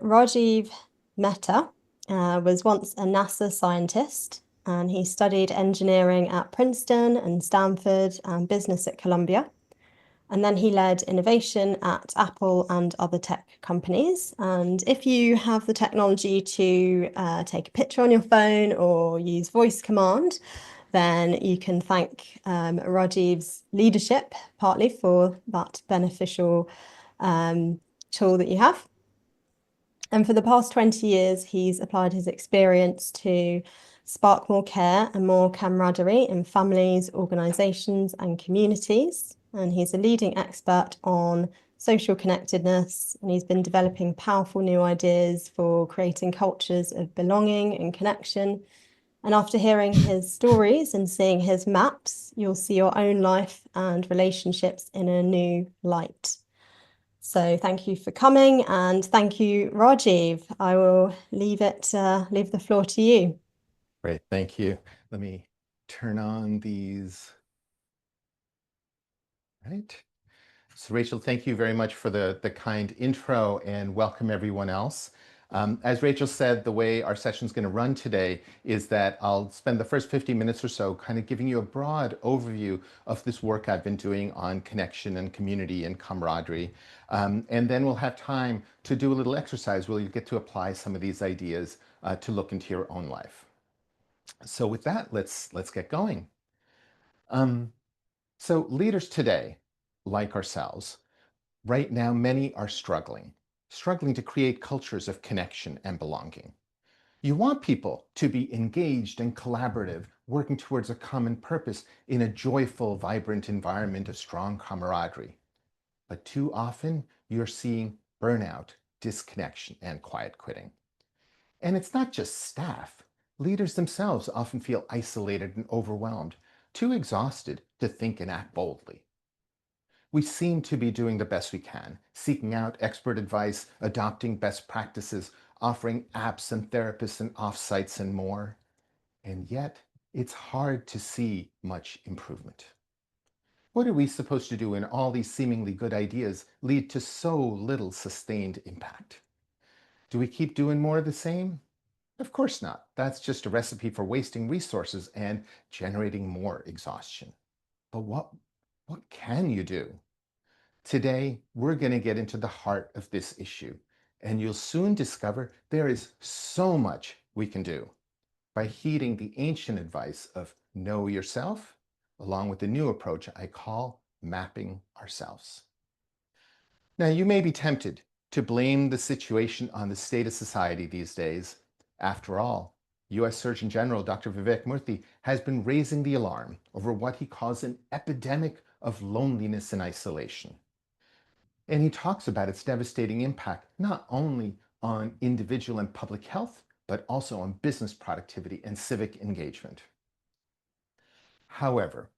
Rajiv Mehta was once a NASA scientist, and he studied engineering at Princeton and Stanford and business at Columbia. And then he led innovation at Apple and other tech companies. And if you have the technology to take a picture on your phone or use voice command, then you can thank Rajiv's leadership partly for that beneficial tool that you have. And for the past 20 years, he's applied his experience to spark more care and more camaraderie in families, organizations, and communities. And he's a leading expert on social connectedness, and he's been developing powerful new ideas for creating cultures of belonging and connection. And after hearing his stories and seeing his maps, you'll see your own life and relationships in a new light. So thank you for coming, and thank you, Rajiv. I will leave the floor to you. Great, thank you. Let me turn on these. Right. So Rachel, thank you very much for the kind intro, and welcome everyone else. As Rachel said, the way our session is going to run today is that I'll spend the first 50 minutes or so kind of giving you a broad overview of this work I've been doing on connection and community and camaraderie. And then we'll have time to do a little exercise where you get to apply some of these ideas to look into your own life. So with that, let's get going. So leaders today, like ourselves, right now, many are struggling to create cultures of connection and belonging. You want people to be engaged and collaborative, working towards a common purpose in a joyful, vibrant environment of strong camaraderie. But too often, you're seeing burnout, disconnection, and quiet quitting. And it's not just staff. Leaders themselves often feel isolated and overwhelmed, too exhausted to think and act boldly. We seem to be doing the best we can, seeking out expert advice, adopting best practices, offering apps and therapists and offsites and more. And yet, it's hard to see much improvement. What are we supposed to do when all these seemingly good ideas lead to so little sustained impact? Do we keep doing more of the same? Of course not. That's just a recipe for wasting resources and generating more exhaustion. But what can you do? Today, we're going to get into the heart of this issue, and you'll soon discover there is so much we can do by heeding the ancient advice of know yourself, along with the new approach I call mapping ourselves. Now, you may be tempted to blame the situation on the state of society these days. After all, US Surgeon General Dr. Vivek Murthy has been raising the alarm over what he calls an epidemic of loneliness and isolation. And he talks about its devastating impact not only on individual and public health, but also on business productivity and civic engagement. However,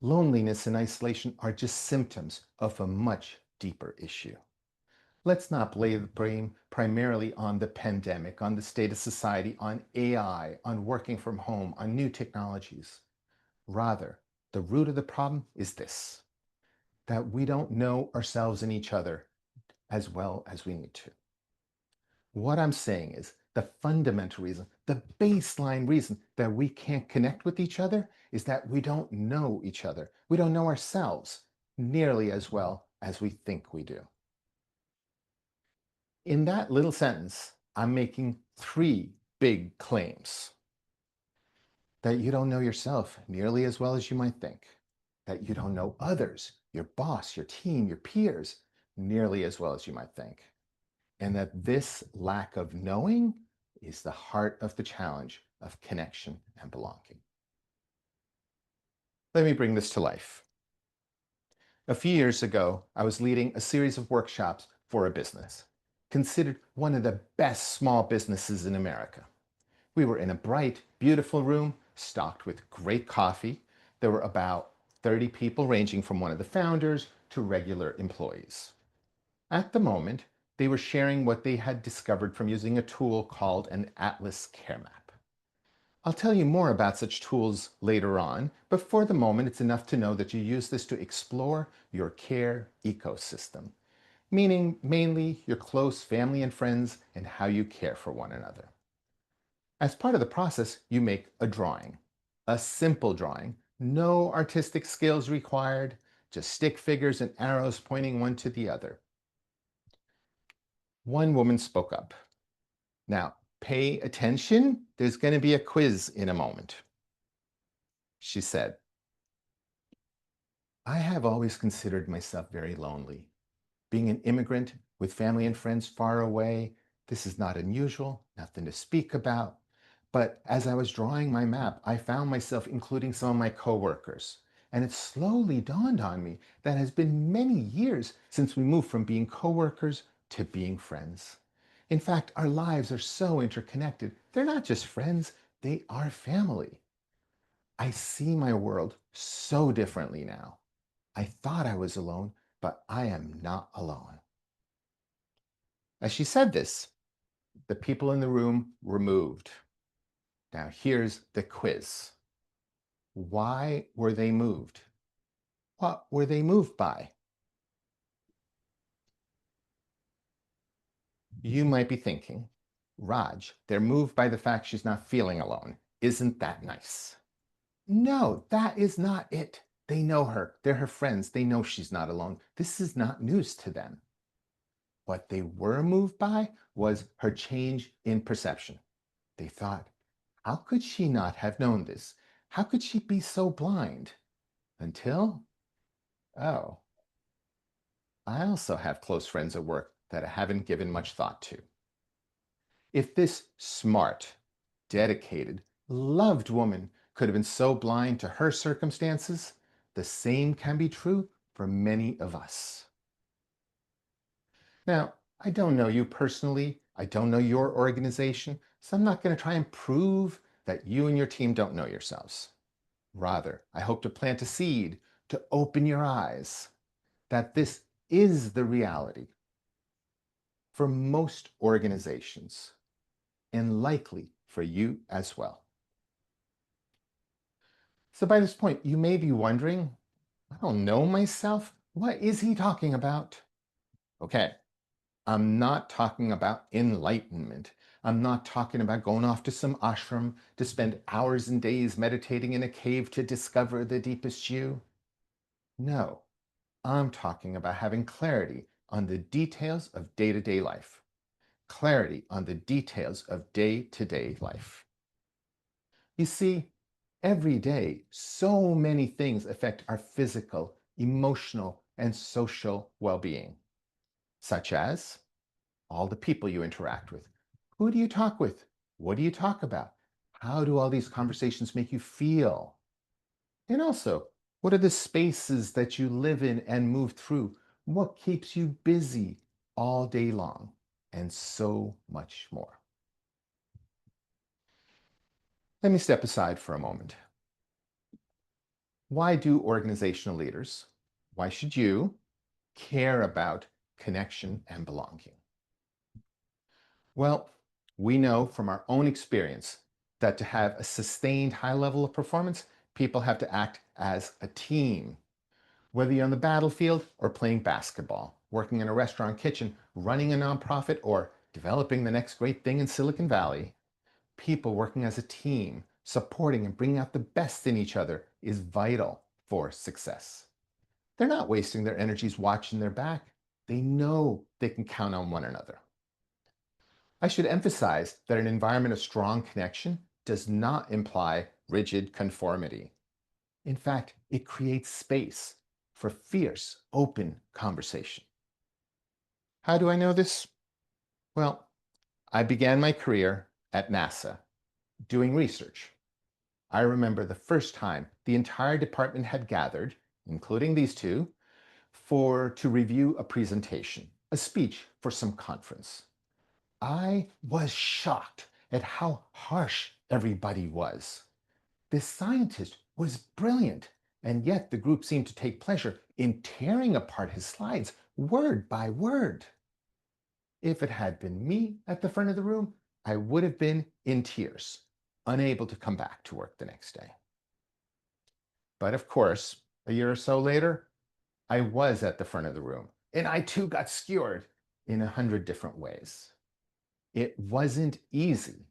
loneliness and isolation are just symptoms of a much deeper issue. Let's not blame primarily on the pandemic, on the state of society, on AI, on working from home, on new technologies. Rather, the root of the problem is this: that we don't know ourselves and each other as well as we need to. What I'm saying is the fundamental reason, the baseline reason that we can't connect with each other is that we don't know each other. We don't know ourselves nearly as well as we think we do. In that little sentence, I'm making three big claims: that you don't know yourself nearly as well as you might think, that you don't know others, your boss, your team, your peers, nearly as well as you might think, and that this lack of knowing is the heart of the challenge of connection and belonging. Let me bring this to life. A few years ago, I was leading a series of workshops for a business, considered one of the best small businesses in America. We were in a bright, beautiful room stocked with great coffee. There were about 30 people, ranging from one of the founders to regular employees. At the moment, they were sharing what they had discovered from using a tool called an Atlas Care Map. I'll tell you more about such tools later on, but for the moment, it's enough to know that you use this to explore your care ecosystem. meaning mainly your close family and friends and how you care for one another. As part of the process, you make a drawing, a simple drawing, no artistic skills required, just stick figures and arrows pointing one to the other. One woman spoke up. Now, pay attention. There's going to be a quiz in a moment. She said, I have always considered myself very lonely. Being an immigrant with family and friends far away, this is not unusual, nothing to speak about. But as I was drawing my map, I found myself including some of my coworkers. And it slowly dawned on me that it has been many years since we moved from being coworkers to being friends. In fact, our lives are so interconnected. They're not just friends, they are family. I see my world so differently now. I thought I was alone, but I am not alone. As she said this, the people in the room were moved. Now, here's the quiz. Why were they moved? What were they moved by? You might be thinking, Raj, they're moved by the fact she's not feeling alone. Isn't that nice? No, that is not it. They know her. They're her friends. They know she's not alone. This is not news to them. What they were moved by was her change in perception. They thought, how could she not have known this? How could she be so blind? Until, oh, I also have close friends at work that I haven't given much thought to. If this smart, dedicated, loved woman could have been so blind to her circumstances, the same can be true for many of us. Now, I don't know you personally. I don't know your organization, so I'm not going to try and prove that you and your team don't know yourselves. Rather, I hope to plant a seed to open your eyes that this is the reality for most organizations and likely for you as well. So by this point, you may be wondering, I don't know myself. What is he talking about? Okay, I'm not talking about enlightenment. I'm not talking about going off to some ashram to spend hours and days meditating in a cave to discover the deepest you. No, I'm talking about having clarity on the details of day-to-day life. Clarity on the details of day-to-day life. You see, every day, so many things affect our physical, emotional, and social well-being, such as all the people you interact with. Who do you talk with? What do you talk about? How do all these conversations make you feel? And also, what are the spaces that you live in and move through? What keeps you busy all day long? And so much more. Let me step aside for a moment. Why do organizational leaders, why should you care about connection and belonging? Well, we know from our own experience that to have a sustained high level of performance, people have to act as a team. Whether you're on the battlefield or playing basketball, working in a restaurant kitchen, running a nonprofit, or developing the next great thing in Silicon Valley, people working as a team, supporting and bringing out the best in each other is vital for success. They're not wasting their energies watching their back. They know they can count on one another. I should emphasize that an environment of strong connection does not imply rigid conformity. In fact, it creates space for fierce, open conversation. How do I know this? Well, I began my career at NASA doing research. I remember the first time the entire department had gathered, including these two, to review a presentation, a speech for some conference. I was shocked at how harsh everybody was. This scientist was brilliant, and yet the group seemed to take pleasure in tearing apart his slides word by word. If it had been me at the front of the room, I would have been in tears, unable to come back to work the next day. But of course, a year or so later, I was at the front of the room, and I too got skewered in 100 different ways. It wasn't easy,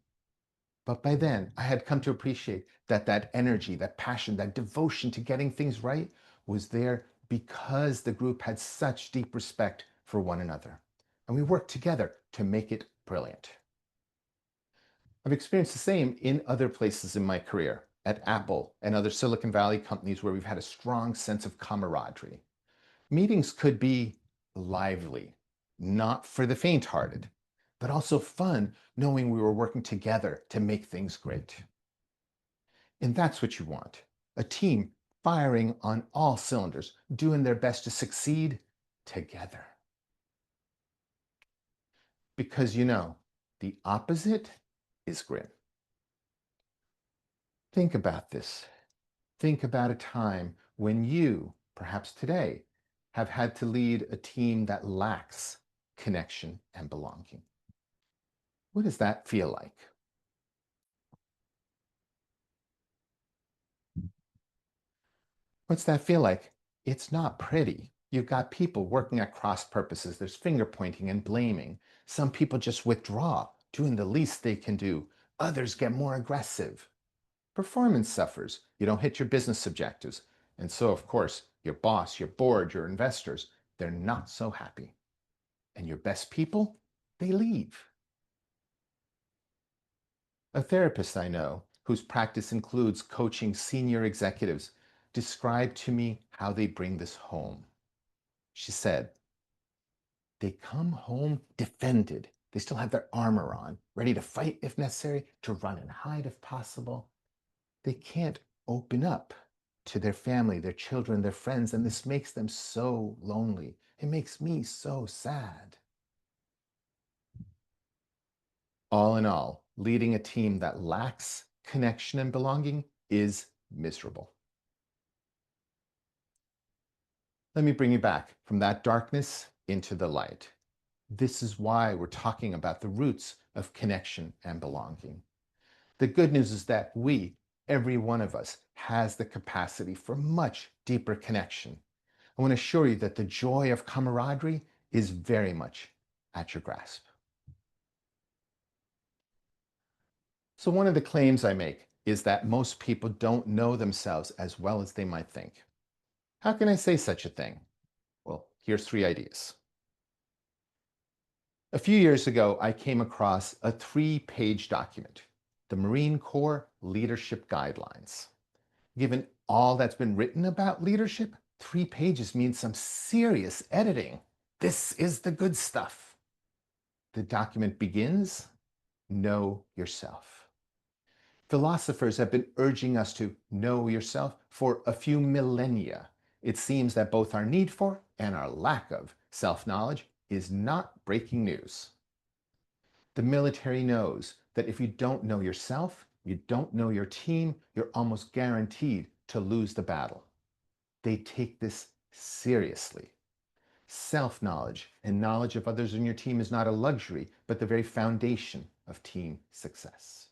but by then I had come to appreciate that that energy, that passion, that devotion to getting things right was there because the group had such deep respect for one another. And we worked together to make it brilliant. I've experienced the same in other places in my career, at Apple and other Silicon Valley companies where we've had a strong sense of camaraderie. Meetings could be lively, not for the faint-hearted, but also fun knowing we were working together to make things great. And that's what you want. A team firing on all cylinders, doing their best to succeed together. Because the opposite is grim. Think about this. Think about a time when you, perhaps today, have had to lead a team that lacks connection and belonging. What does that feel like? What's that feel like? It's not pretty. You've got people working at cross purposes. There's finger pointing and blaming. Some people just withdraw, doing the least they can do. Others get more aggressive. Performance suffers. You don't hit your business objectives. And so, of course, your boss, your board, your investors, they're not so happy. And your best people, they leave. A therapist I know, whose practice includes coaching senior executives, described to me how they bring this home. She said, they come home defended. They still have their armor on, ready to fight if necessary, to run and hide if possible. They can't open up to their family, their children, their friends, and this makes them so lonely. It makes me so sad. All in all, leading a team that lacks connection and belonging is miserable. Let me bring you back from that darkness into the light. This is why we're talking about the roots of connection and belonging. The good news is that every one of us, has the capacity for much deeper connection. I want to assure you that the joy of camaraderie is very much at your grasp. So one of the claims I make is that most people don't know themselves as well as they might think. How can I say such a thing? Well, here's 3 ideas. A few years ago, I came across a 3-page document, the Marine Corps Leadership Guidelines. Given all that's been written about leadership, 3 pages means some serious editing. This is the good stuff. The document begins, know yourself. Philosophers have been urging us to know yourself for a few millennia. It seems that both our need for and our lack of self-knowledge is not breaking news. The military knows that if you don't know yourself, you don't know your team, you're almost guaranteed to lose the battle. They take this seriously. Self-knowledge and knowledge of others in your team is not a luxury, but the very foundation of team success.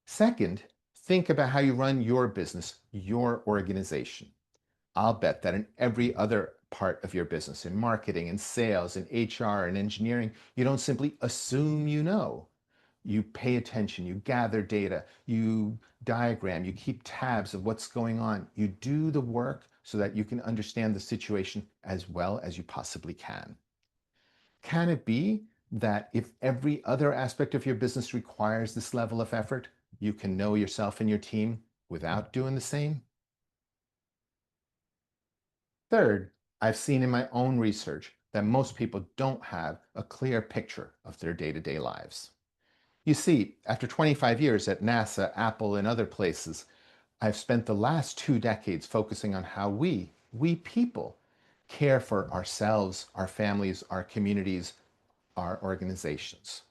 Second, think about how you run your business, your organization. I'll bet that in every other part of your business, in marketing, in sales, in HR, and engineering, you don't simply assume you know. You pay attention, you gather data, you diagram, you keep tabs of what's going on. You do the work so that you can understand the situation as well as you possibly can. Can it be that if every other aspect of your business requires this level of effort, you can know yourself and your team without doing the same? Third, I've seen in my own research that most people don't have a clear picture of their day-to-day lives. You see, after 25 years at NASA, Apple, and other places, I've spent the last 2 decades focusing on how we people, care for ourselves, our families, our communities, our organizations.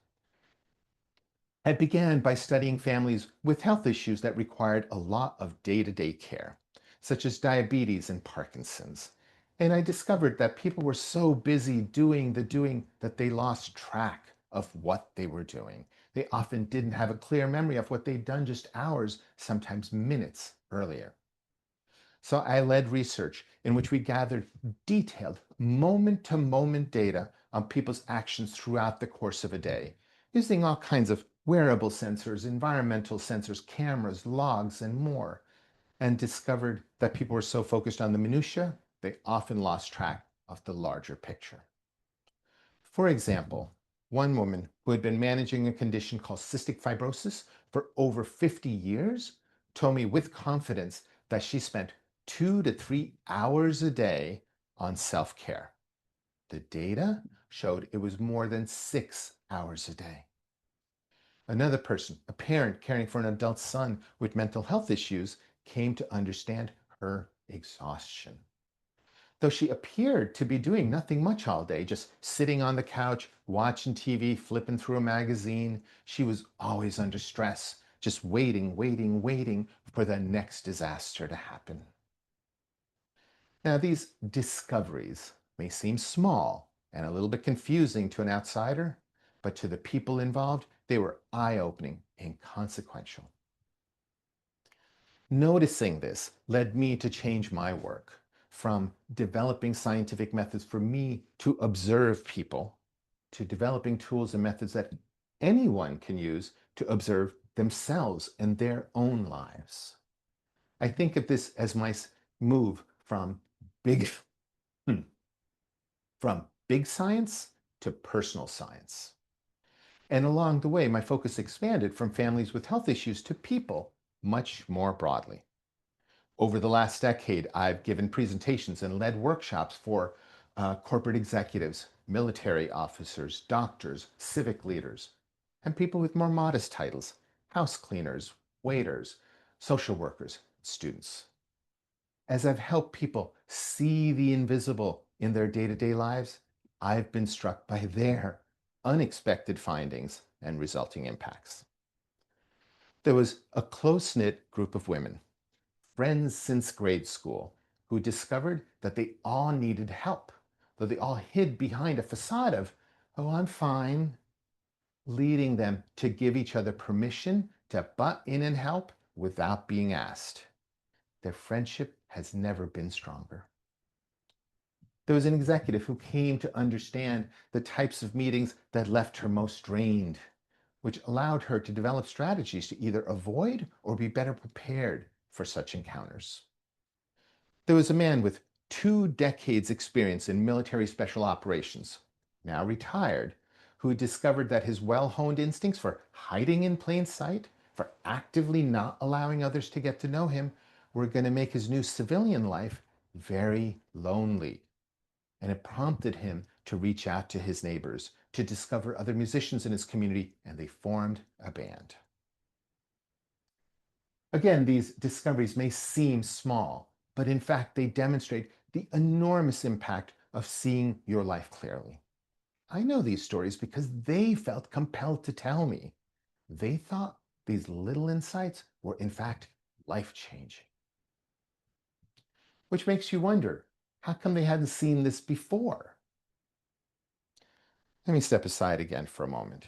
I began by studying families with health issues that required a lot of day-to-day care, such as diabetes and Parkinson's. And I discovered that people were so busy doing the doing that they lost track of what they were doing. They often didn't have a clear memory of what they'd done just hours, sometimes minutes earlier. So I led research in which we gathered detailed moment to moment data on people's actions throughout the course of a day, using all kinds of wearable sensors, environmental sensors, cameras, logs, and more, and discovered that people were so focused on the minutiae, they often lost track of the larger picture. For example, one woman who had been managing a condition called cystic fibrosis for over 50 years told me with confidence that she spent 2 to 3 hours a day on self-care. The data showed it was more than 6 hours a day. Another person, a parent caring for an adult son with mental health issues, came to understand her exhaustion. Though she appeared to be doing nothing much all day, just sitting on the couch, watching TV, flipping through a magazine, she was always under stress, just waiting for the next disaster to happen. Now, these discoveries may seem small and a little bit confusing to an outsider, but to the people involved, they were eye-opening and consequential. Noticing this led me to change my work from developing scientific methods for me to observe people to developing tools and methods that anyone can use to observe themselves and their own lives. I think of this as my move big from big science to personal science. And along the way, my focus expanded from families with health issues to people much more broadly. Over the last decade, I've given presentations and led workshops for corporate executives, military officers, doctors, civic leaders, and people with more modest titles, house cleaners, waiters, social workers, students. As I've helped people see the invisible in their day-to-day lives, I've been struck by their unexpected findings and resulting impacts. There was a close-knit group of women, friends since grade school, who discovered that they all needed help, though they all hid behind a facade of, oh, I'm fine, leading them to give each other permission to butt in and help without being asked. Their friendship has never been stronger. There was an executive who came to understand the types of meetings that left her most drained, which allowed her to develop strategies to either avoid or be better prepared for such encounters. There was a man with 2 decades experience in military special operations, now retired, who discovered that his well-honed instincts for hiding in plain sight, for actively not allowing others to get to know him, were going to make his new civilian life very lonely. And it prompted him to reach out to his neighbors, to discover other musicians in his community, and they formed a band. Again, these discoveries may seem small, but in fact, they demonstrate the enormous impact of seeing your life clearly. I know these stories because they felt compelled to tell me. They thought these little insights were, in fact, life-changing. Which makes you wonder, how come they hadn't seen this before? Let me step aside again for a moment.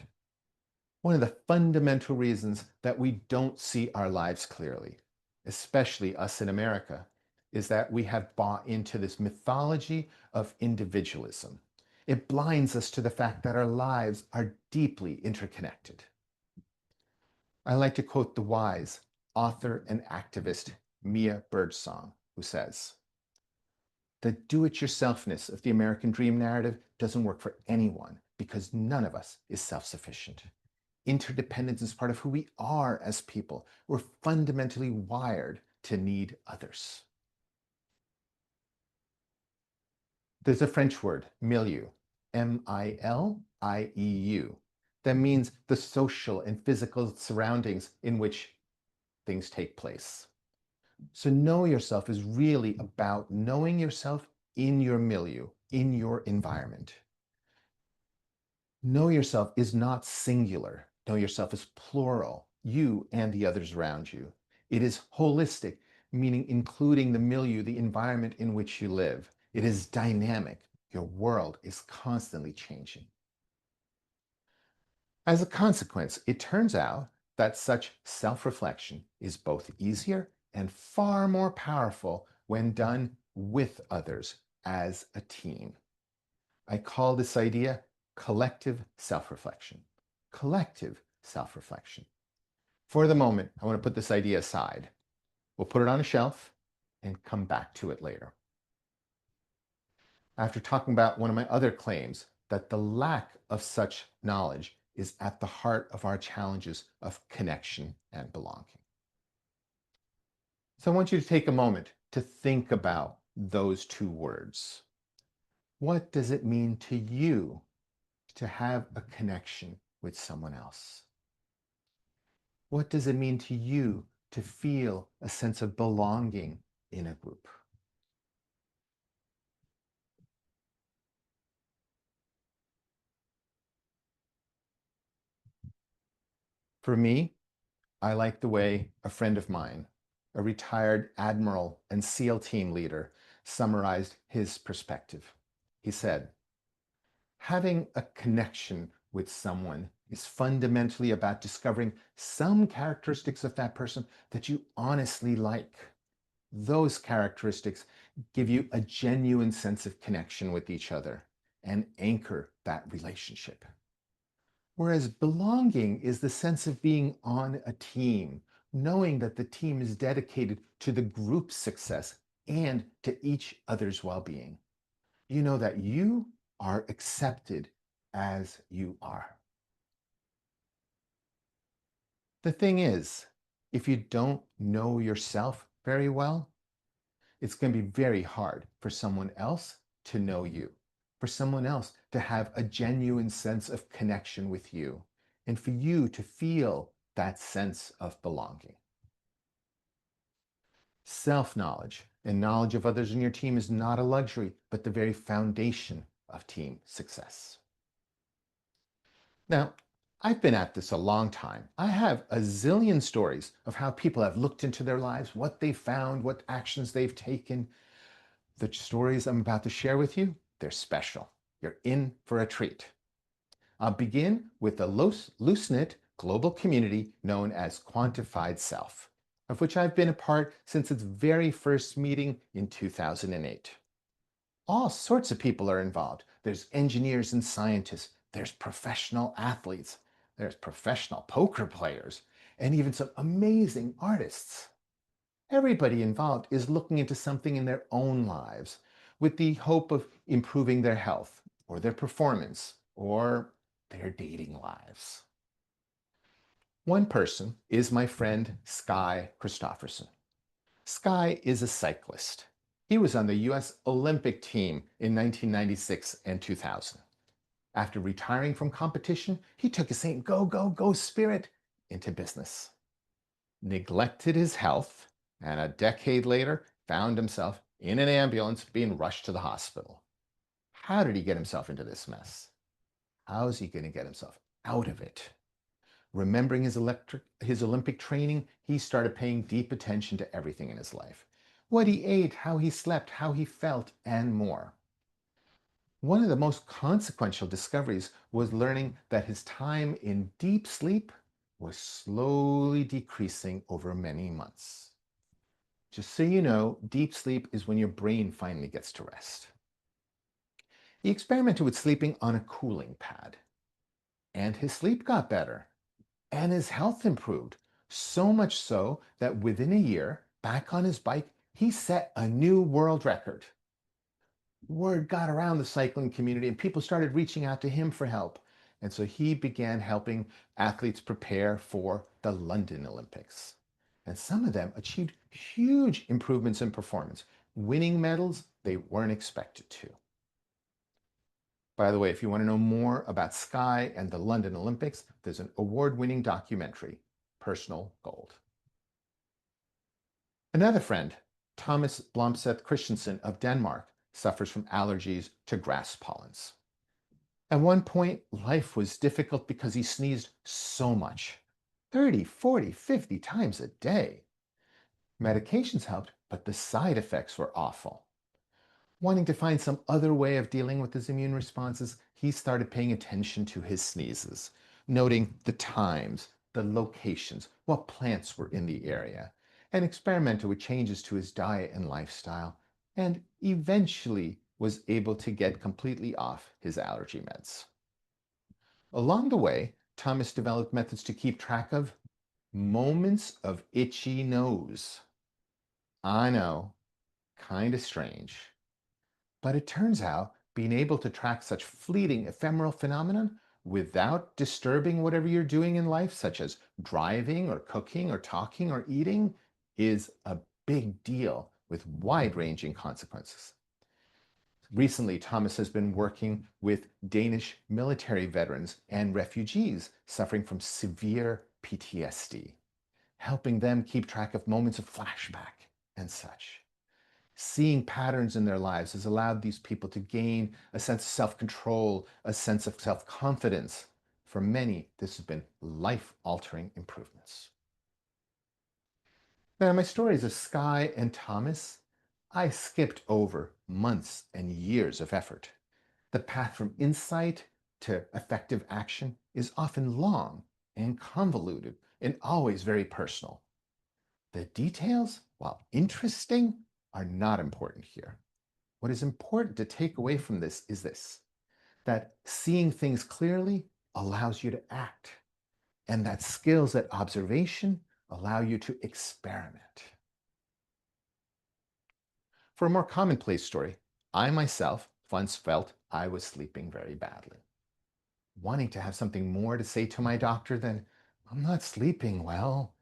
One of the fundamental reasons that we don't see our lives clearly, especially us in America, is that we have bought into this mythology of individualism. It blinds us to the fact that our lives are deeply interconnected. I like to quote the wise author and activist Mia Birdsong, who says, "The do-it-yourselfness of the American dream narrative doesn't work for anyone because none of us is self-sufficient. Interdependence is part of who we are as people. We're fundamentally wired to need others." There's a French word, milieu, M-I-L-I-E-U, that means the social and physical surroundings in which things take place. So know yourself is really about knowing yourself in your milieu, in your environment. Know yourself is not singular. Know yourself is plural, you and the others around you. It is holistic, meaning including the milieu, the environment in which you live. It is dynamic. Your world is constantly changing. As a consequence, it turns out that such self-reflection is both easier and far more powerful when done with others as a team. I call this idea collective self-reflection. Collective self-reflection. For the moment, I want to put this idea aside. We'll put it on a shelf and come back to it later. After talking about one of my other claims, that the lack of such knowledge is at the heart of our challenges of connection and belonging. So I want you to take a moment to think about those two words. What does it mean to you to have a connection with someone else? What does it mean to you to feel a sense of belonging in a group? For me, I like the way a friend of mine, a retired admiral and SEAL team leader, summarized his perspective. He said, having a connection with someone is fundamentally about discovering some characteristics of that person that you honestly like. Those characteristics give you a genuine sense of connection with each other and anchor that relationship. Whereas belonging is the sense of being on a team, knowing that the team is dedicated to the group's success and to each other's well-being. You know that you are accepted as you are. The thing is, if you don't know yourself very well, it's going to be very hard for someone else to know you, for someone else to have a genuine sense of connection with you, and for you to feel that sense of belonging. Self-knowledge and knowledge of others in your team is not a luxury, but the very foundation of team success. Now, I've been at this a long time. I have a zillion stories of how people have looked into their lives, what they've found, what actions they've taken. The stories I'm about to share with you, they're special. You're in for a treat. I'll begin with a loose-knit global community known as Quantified Self, of which I've been a part since its very first meeting in 2008. All sorts of people are involved. There's engineers and scientists, there's professional athletes, there's professional poker players, and even some amazing artists. Everybody involved is looking into something in their own lives with the hope of improving their health or their performance or their dating lives. One person is my friend Sky Christopherson. Sky is a cyclist. He was on the US Olympic team in 1996 and 2000. After retiring from competition, he took his same go, go, go spirit into business, neglected his health, and a decade later found himself in an ambulance being rushed to the hospital. How did he get himself into this mess? How is he going to get himself out of it? Remembering his Olympic training, he started paying deep attention to everything in his life. What he ate, how he slept, how he felt, and more. One of the most consequential discoveries was learning that his time in deep sleep was slowly decreasing over many months. Just so you know, deep sleep is when your brain finally gets to rest. He experimented with sleeping on a cooling pad, and his sleep got better, and his health improved, so much so that within a year, back on his bike, he set a new world record. Word got around the cycling community and people started reaching out to him for help. And so he began helping athletes prepare for the London Olympics. And some of them achieved huge improvements in performance, winning medals they weren't expected to. By the way, if you want to know more about Sky and the London Olympics, there's an award-winning documentary, Personal Gold. Another friend, Thomas Blomseth Christensen of Denmark, suffers from allergies to grass pollens. At one point, life was difficult because he sneezed so much, 30, 40, 50 times a day. Medications helped, but the side effects were awful. Wanting to find some other way of dealing with his immune responses, he started paying attention to his sneezes, noting the times, the locations, what plants were in the area. and experimented with changes to his diet and lifestyle, and eventually was able to get completely off his allergy meds. Along the way, Thomas developed methods to keep track of moments of itchy nose. I know, kind of strange. But it turns out being able to track such fleeting, ephemeral phenomenon without disturbing whatever you're doing in life, such as driving or cooking or talking or eating, is a big deal with wide-ranging consequences. Recently, Thomas has been working with Danish military veterans and refugees suffering from severe PTSD, helping them keep track of moments of flashback and such. Seeing patterns in their lives has allowed these people to gain a sense of self-control, a sense of self-confidence. For many, this has been life-altering improvements. Now, in my stories of Sky and Thomas, I skipped over months and years of effort. The path from insight to effective action is often long and convoluted and always very personal. The details, while interesting, are not important here. What is important to take away from this is this, that seeing things clearly allows you to act, and that skills at observation allow you to experiment. For a more commonplace story, I myself once felt I was sleeping very badly, wanting to have something more to say to my doctor than, "I'm not sleeping well."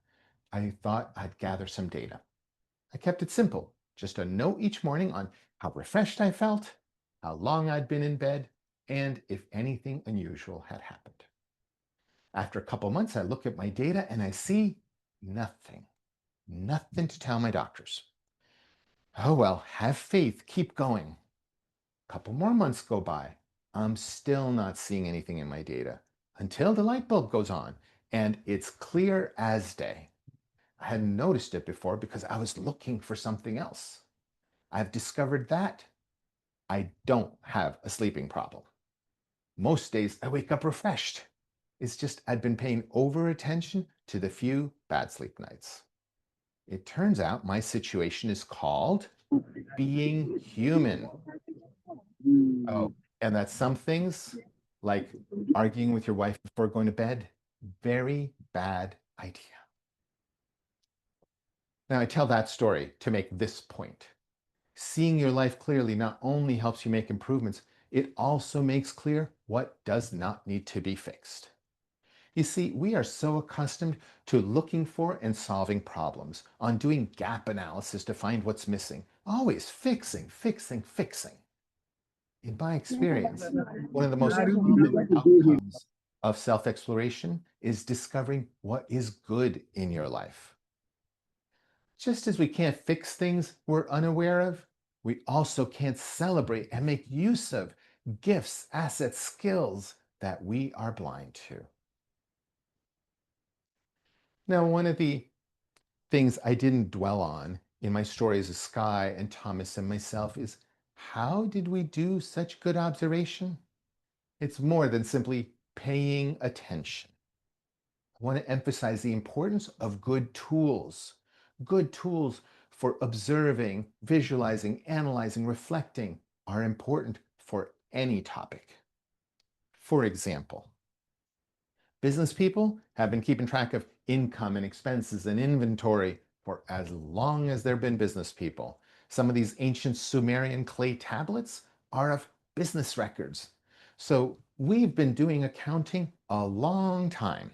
I thought I'd gather some data. I kept it simple, just a note each morning on how refreshed I felt, how long I'd been in bed, and if anything unusual had happened. After a couple months, I look at my data and I see nothing, nothing to tell my doctors. Oh well, have faith, keep going. A couple more months go by. I'm still not seeing anything in my data until the light bulb goes on and it's clear as day. I hadn't noticed it before because I was looking for something else. I've discovered that I don't have a sleeping problem. Most days I wake up refreshed. It's just I'd been paying over attention to the few bad sleep nights. It turns out my situation is called being human. Oh, and that some things, like arguing with your wife before going to bed, very bad idea. Now, I tell that story to make this point. Seeing your life clearly not only helps you make improvements, it also makes clear what does not need to be fixed. You see, we are so accustomed to looking for and solving problems, on doing gap analysis to find what's missing, always fixing, fixing, fixing. In my experience, one of the most common outcomes of self-exploration is discovering what is good in your life. Just as we can't fix things we're unaware of, we also can't celebrate and make use of gifts, assets, skills that we are blind to. Now, one of the things I didn't dwell on in my stories of Sky and Thomas and myself is, how did we do such good observation? It's more than simply paying attention. I want to emphasize the importance of good tools. Good tools for observing, visualizing, analyzing, reflecting are important for any topic. For example, business people have been keeping track of income and expenses and inventory for as long as there have been business people. Some of these ancient Sumerian clay tablets are of business records. So we've been doing accounting a long time.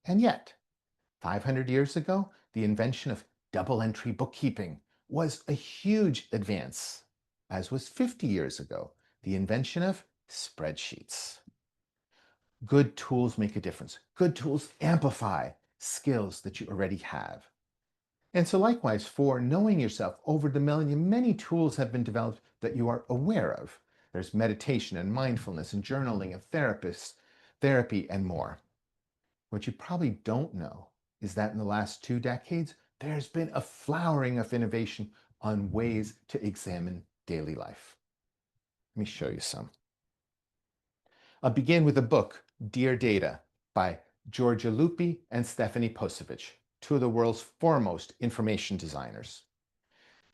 And yet, 500 years ago, the invention of double entry bookkeeping was a huge advance, as was 50 years ago, the invention of spreadsheets. Good tools make a difference. Good tools amplify skills that you already have. And so likewise, for knowing yourself over the millennium, many tools have been developed that you are aware of. There's meditation and mindfulness and journaling and therapy and more. What you probably don't know is that in the last 2 decades, there's been a flowering of innovation on ways to examine daily life. Let me show you some. I'll begin with the book, Dear Data, by Georgia Lupi and Stephanie Posevich, two of the world's foremost information designers.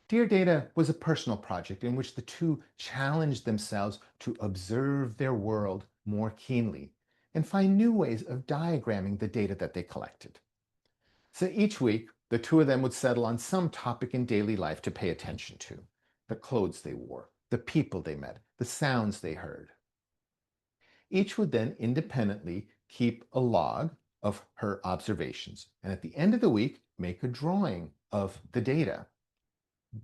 Dear Data was a personal project in which the two challenged themselves to observe their world more keenly and find new ways of diagramming the data that they collected. So each week, the two of them would settle on some topic in daily life to pay attention to: the clothes they wore, the people they met, the sounds they heard. Each would then independently keep a log of her observations, and at the end of the week, make a drawing of the data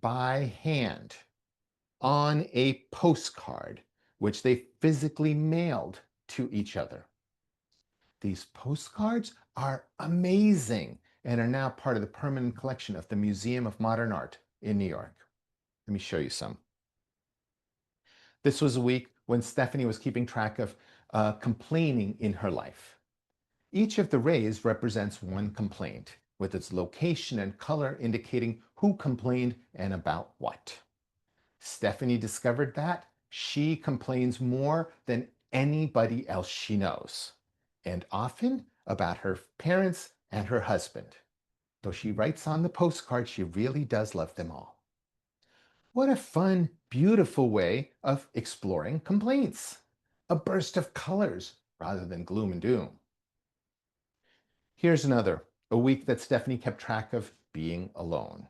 by hand on a postcard, which they physically mailed to each other. These postcards are amazing and are now part of the permanent collection of the Museum of Modern Art in New York. Let me show you some. This was a week when Stephanie was keeping track of complaining in her life. Each of the rays represents one complaint, with its location and color indicating who complained and about what. Stephanie discovered that she complains more than anybody else she knows, and often about her parents and her husband. Though she writes on the postcard, she really does love them all. What a fun, beautiful way of exploring complaints. A burst of colors rather than gloom and doom. Here's another, a week that Stephanie kept track of being alone.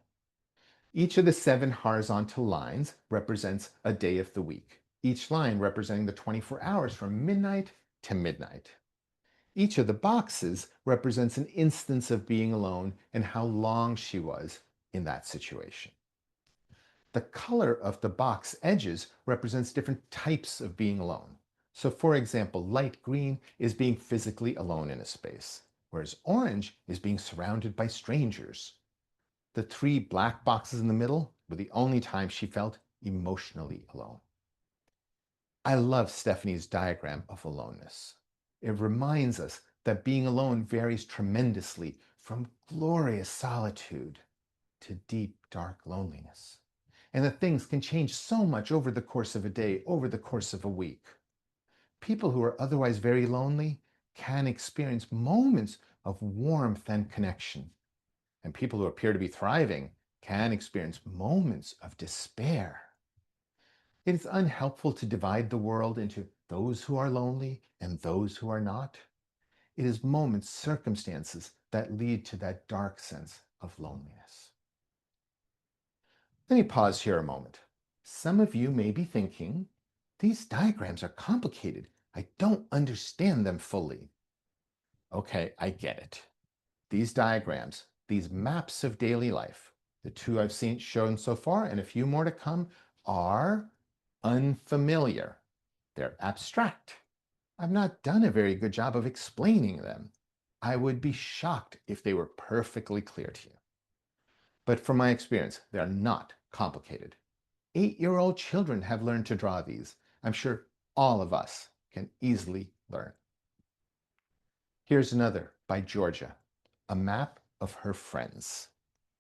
Each of the 7 horizontal lines represents a day of the week, each line representing the 24 hours from midnight to midnight. Each of the boxes represents an instance of being alone and how long she was in that situation. The color of the box edges represents different types of being alone. So for example, light green is being physically alone in a space, whereas orange is being surrounded by strangers. The 3 black boxes in the middle were the only time she felt emotionally alone. I love Stephanie's diagram of aloneness. It reminds us that being alone varies tremendously from glorious solitude to deep, dark loneliness, and that things can change so much over the course of a day, over the course of a week. People who are otherwise very lonely can experience moments of warmth and connection, and people who appear to be thriving can experience moments of despair. It is unhelpful to divide the world into those who are lonely and those who are not. It is moments, circumstances that lead to that dark sense of loneliness. Let me pause here a moment. Some of you may be thinking, these diagrams are complicated. I don't understand them fully. Okay, I get it. These diagrams, these maps of daily life, the 2 I've seen shown so far and a few more to come, are unfamiliar. They're abstract. I've not done a very good job of explaining them. I would be shocked if they were perfectly clear to you. But from my experience, they're not complicated. 8-year-old children have learned to draw these. I'm sure all of us can easily learn. Here's another by Georgia, a map of her friends.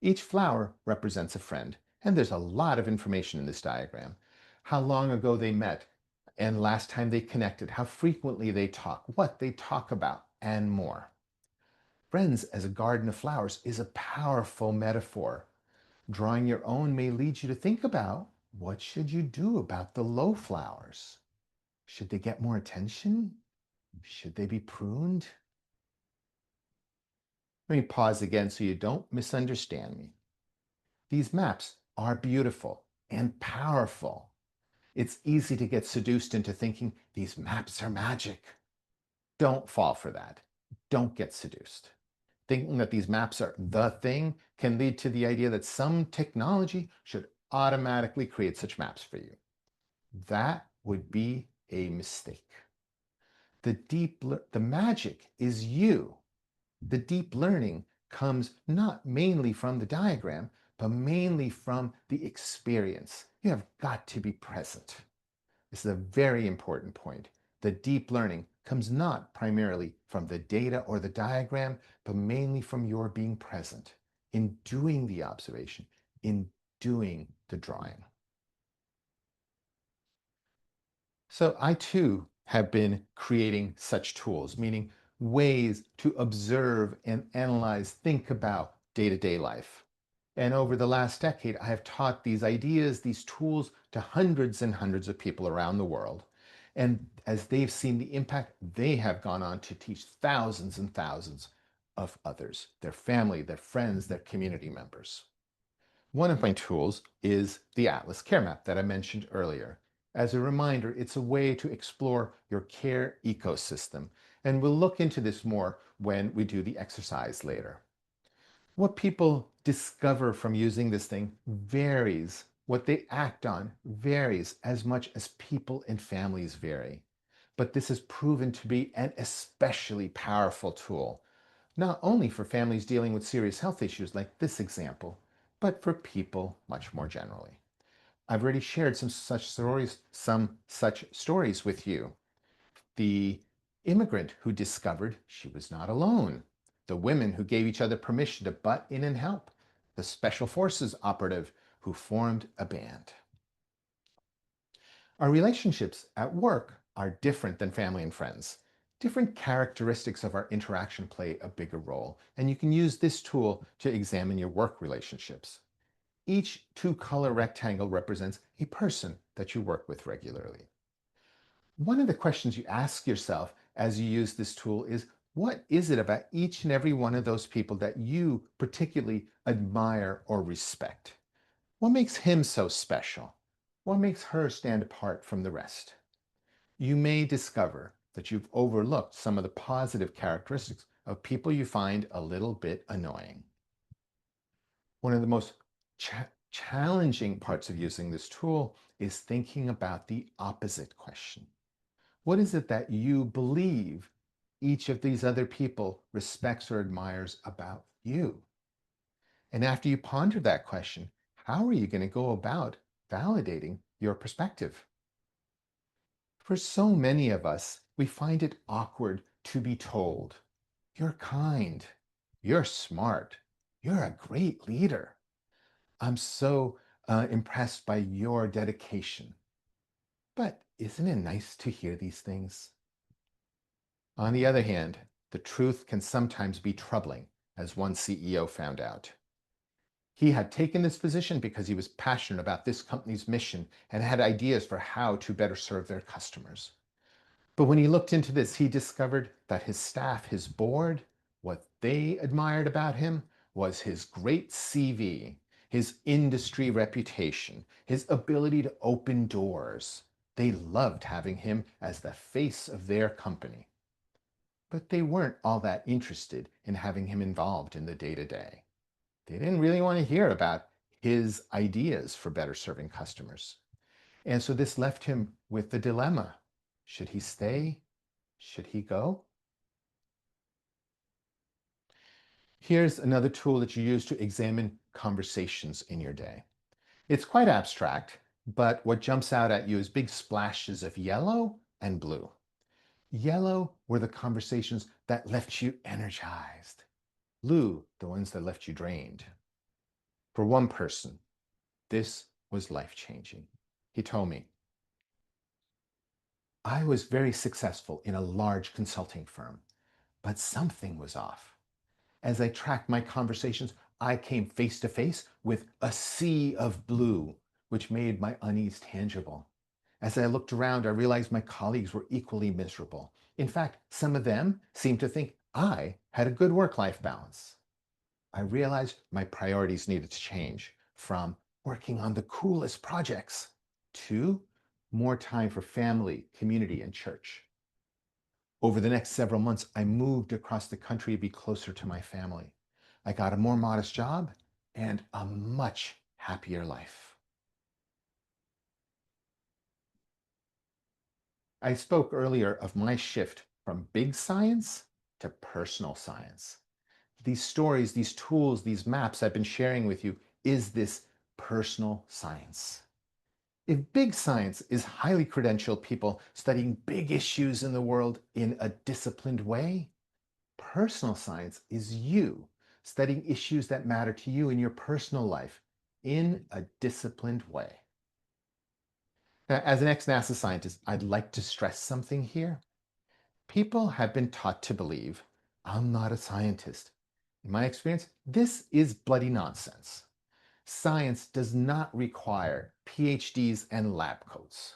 Each flower represents a friend, and there's a lot of information in this diagram. How long ago they met, and last time they connected, how frequently they talk, what they talk about, and more. Friends as a garden of flowers is a powerful metaphor. Drawing your own may lead you to think about, what should you do about the low flowers? Should they get more attention? Should they be pruned? Let me pause again so you don't misunderstand me. These maps are beautiful and powerful. It's easy to get seduced into thinking these maps are magic. Don't fall for that. Don't get seduced. Thinking that these maps are the thing can lead to the idea that some technology should automatically create such maps for you. That would be a mistake. The magic is you. The deep learning comes not mainly from the diagram, but mainly from the experience. You have got to be present. This is a very important point. The deep learning comes not primarily from the data or the diagram, but mainly from your being present in doing the observation, in doing the drawing. So I too have been creating such tools, meaning ways to observe and analyze, think about day-to-day life. And over the last decade, I have taught these ideas, these tools to hundreds and hundreds of people around the world. And as they've seen the impact, they have gone on to teach thousands and thousands of others, their family, their friends, their community members. One of my tools is the Atlas Care Map that I mentioned earlier. As a reminder, it's a way to explore your care ecosystem. And we'll look into this more when we do the exercise later. What people discover from using this thing varies. What they act on varies as much as people and families vary. But this has proven to be an especially powerful tool, not only for families dealing with serious health issues like this example, but for people much more generally. I've already shared some such stories with you. The immigrant who discovered she was not alone, the women who gave each other permission to butt in and help, the special forces operative who formed a band. Our relationships at work are different than family and friends. Different characteristics of our interaction play a bigger role, and you can use this tool to examine your work relationships. Each two-color rectangle represents a person that you work with regularly. One of the questions you ask yourself as you use this tool is, what is it about each and every one of those people that you particularly admire or respect? What makes him so special? What makes her stand apart from the rest? You may discover that you've overlooked some of the positive characteristics of people you find a little bit annoying. One of the most challenging parts of using this tool is thinking about the opposite question. What is it that you believe each of these other people respects or admires about you? And after you ponder that question, how are you going to go about validating your perspective? For so many of us, we find it awkward to be told, you're kind, you're smart, you're a great leader. I'm so impressed by your dedication. But isn't it nice to hear these things? On the other hand, the truth can sometimes be troubling, as one CEO found out. He had taken this position because he was passionate about this company's mission and had ideas for how to better serve their customers. But when he looked into this, he discovered that his staff, his board, what they admired about him was his great CV, his industry reputation, his ability to open doors. They loved having him as the face of their company. But they weren't all that interested in having him involved in the day-to-day. They didn't really want to hear about his ideas for better serving customers. And so this left him with the dilemma. Should he stay? Should he go? Here's another tool that you use to examine conversations in your day. It's quite abstract, but what jumps out at you is big splashes of yellow and blue. Yellow were the conversations that left you energized. Blue, the ones that left you drained. For one person, this was life-changing. He told me, I was very successful in a large consulting firm, but something was off. As I tracked my conversations, I came face to face with a sea of blue, which made my unease tangible. As I looked around, I realized my colleagues were equally miserable. In fact, some of them seemed to think I had a good work-life balance. I realized my priorities needed to change from working on the coolest projects to more time for family, community, and church. Over the next several months, I moved across the country to be closer to my family. I got a more modest job and a much happier life. I spoke earlier of my shift from big science to personal science. These stories, these tools, these maps I've been sharing with you is this personal science. If big science is highly credentialed people studying big issues in the world in a disciplined way, personal science is you studying issues that matter to you in your personal life in a disciplined way. Now, as an ex-NASA scientist, I'd like to stress something here. People have been taught to believe, I'm not a scientist. In my experience, this is bloody nonsense. Science does not require PhDs and lab coats.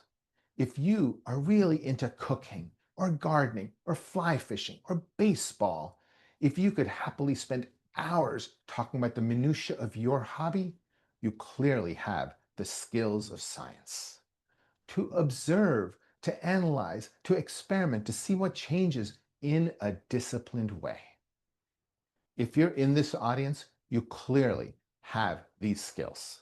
If you are really into cooking or gardening or fly fishing or baseball, if you could happily spend hours talking about the minutiae of your hobby, you clearly have the skills of science. To observe, to analyze, to experiment, to see what changes in a disciplined way. If you're in this audience, you clearly have these skills.